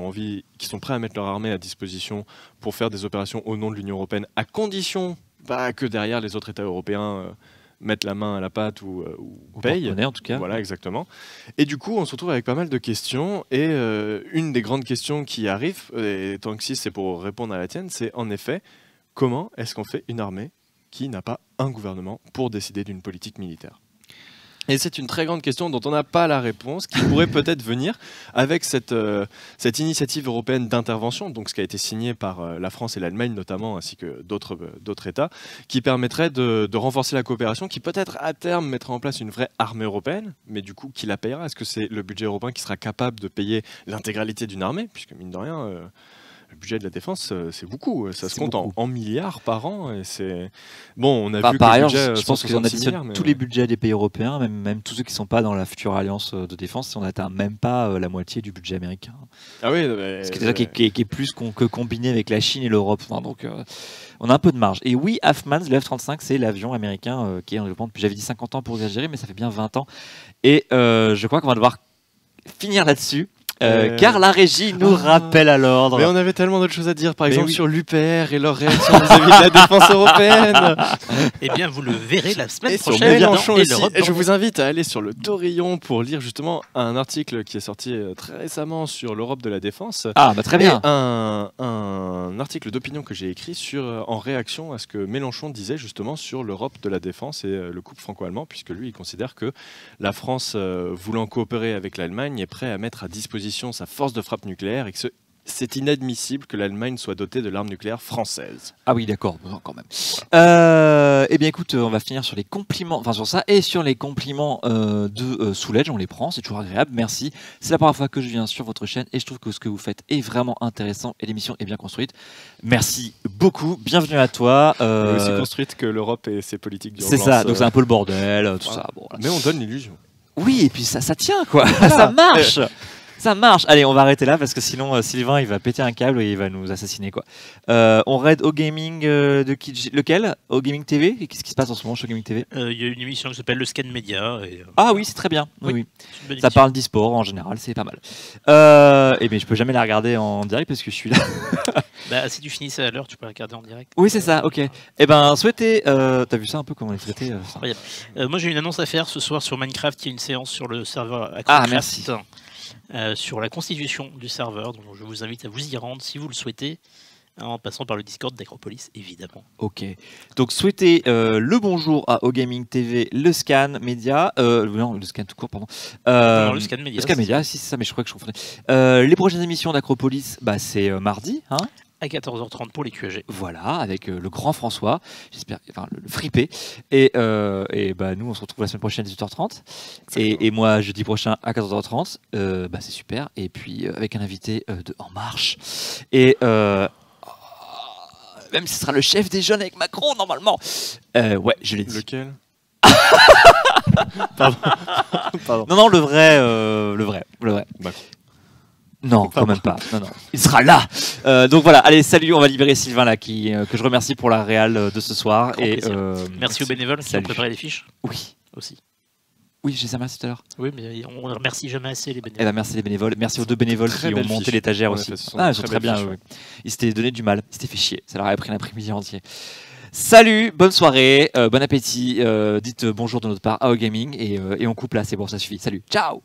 sont prêts à mettre leur armée à disposition pour faire des opérations au nom de l'Union européenne, à condition que derrière les autres États européens mettent la main à la pâte ou payent. En tout cas. Voilà, exactement. Et du coup, on se retrouve avec pas mal de questions. Et une des grandes questions qui arrive, et tant que si c'est pour répondre à la tienne, c'est en effet, comment est-ce qu'on fait une armée qui n'a pas un gouvernement pour décider d'une politique militaire ? Et c'est une très grande question dont on n'a pas la réponse, qui pourrait peut-être venir avec cette initiative européenne d'intervention, donc ce qui a été signé par la France et l'Allemagne notamment, ainsi que d'autres États, qui permettrait de renforcer la coopération, qui peut-être à terme mettra en place une vraie armée européenne, mais du coup, qui la payera ? Est-ce que c'est le budget européen qui sera capable de payer l'intégralité d'une armée ? Puisque mine de rien... le budget de la défense, c'est beaucoup. Ça se compte en milliards par an. Et c'est... Bon, on a vu par que ailleurs, le budget, je pense qu'on additionne milliards, mais... tous les budgets des pays européens, même tous ceux qui ne sont pas dans la future alliance de défense, si on n'atteint même pas la moitié du budget américain. Ah oui, Ce qui est déjà qui est plus que combiné avec la Chine et l'Europe. Enfin, donc, on a un peu de marge. Et oui, HAFMANS, le F-35, c'est l'avion américain qui est en développement depuis, j'avais dit 50 ans pour exagérer, mais ça fait bien 20 ans. Et je crois qu'on va devoir finir là-dessus. Car la régie nous rappelle à l'ordre. Mais on avait tellement d'autres choses à dire, par exemple oui. sur l'UPR et leur réaction vis-à-vis de la défense européenne. Eh bien, vous le verrez la semaine Et sur prochaine. Mélenchon Et aussi. l'Europe Et je dans- vous invite à aller sur le Torillon pour lire justement un article qui est sorti très récemment sur l'Europe de la défense. Ah, bah très bien. Et un article d'opinion que j'ai écrit en réaction à ce que Mélenchon disait justement sur l'Europe de la défense et le couple franco-allemand, puisque lui, il considère que la France, voulant coopérer avec l'Allemagne, est prêt à mettre à disposition sa force de frappe nucléaire et que c'est inadmissible que l'Allemagne soit dotée de l'arme nucléaire française. Ah oui, d'accord, bon, quand même. Eh bien, écoute, on va finir sur les compliments, enfin sur ça, et sur les compliments de Soulège, on les prend, c'est toujours agréable, merci. C'est la première fois que je viens sur votre chaîne et je trouve que ce que vous faites est vraiment intéressant et l'émission est bien construite. Merci beaucoup, bienvenue à toi. Aussi construite que l'Europe et ses politiques d'urgence. C'est ça, donc c'est un peu le bordel, tout voilà. ça. Bon, voilà. Mais on donne l'illusion. Oui, et puis ça tient, quoi, ça marche. Ça marche. Allez, on va arrêter là parce que sinon Sylvain il va péter un câble et il va nous assassiner quoi. On raid au gaming de qui lequel Au Gaming TV. Qu'est-ce qui se passe en ce moment chez Gaming TV? Il y a une émission qui s'appelle Le Scan Média. Ah oui, c'est très bien. Oui, oui. C'est une bonne Ça émission. parle d'e-sport en général, c'est pas mal. Et bien je peux jamais la regarder en direct parce que je suis là. Bah, si tu finissais à l'heure, tu peux la regarder en direct. Oui, c'est ça. Ok. Et ben souhaitez. T'as vu ça un peu comment on est traité ça Incroyable. Moi, j'ai une annonce à faire ce soir sur Minecraft. Il y a une séance sur le serveur Ah, Acrocraft, merci. sur la constitution du serveur. Donc, je vous invite à vous y rendre si vous le souhaitez, en passant par le Discord d'Acropolis, évidemment. Ok. Donc souhaitez le bonjour à O Gaming TV, le Scan Média, non le Scan tout court pardon. Non, le Scan Média. Le Scan Média, si c'est ça, mais je crois que je confondais. Les prochaines émissions d'Acropolis, bah, c'est mardi, hein. À 14h30 pour les QAG. Voilà, avec le grand François, j'espère, enfin le fripé. Et bah, nous, on se retrouve la semaine prochaine à 18h30. Et moi, jeudi prochain à 14h30. Bah, c'est super. Et puis, avec un invité de En Marche. Et même ce sera le chef des jeunes avec Macron, normalement. Ouais, je l'ai dit. Lequel? Pardon. Non, le vrai. Macron. Non, quand même pas. Non. Il sera là. Donc voilà, allez, salut, on va libérer Sylvain là, que je remercie pour la réal de ce soir. Grand Et plaisir. Merci aux bénévoles qui ont Salut. préparé les fiches Oui, aussi. oui, j'ai ça merci tout à l'heure. Oui, mais on ne remercie jamais assez les Eh bénévoles. ben, merci les bénévoles, merci aux deux bénévoles très qui ont belles monté fiches. l'étagère En aussi. effet, ce sont Ah, de ils sont très très belles bien. fiches, Oui. Ils s'étaient donné du mal, ils s'étaient fait chier. Ça leur avait pris l'après-midi entier. Salut, bonne soirée, bon appétit. Dites bonjour de notre part à O Gaming et on coupe là, c'est bon, ça suffit. Salut, ciao.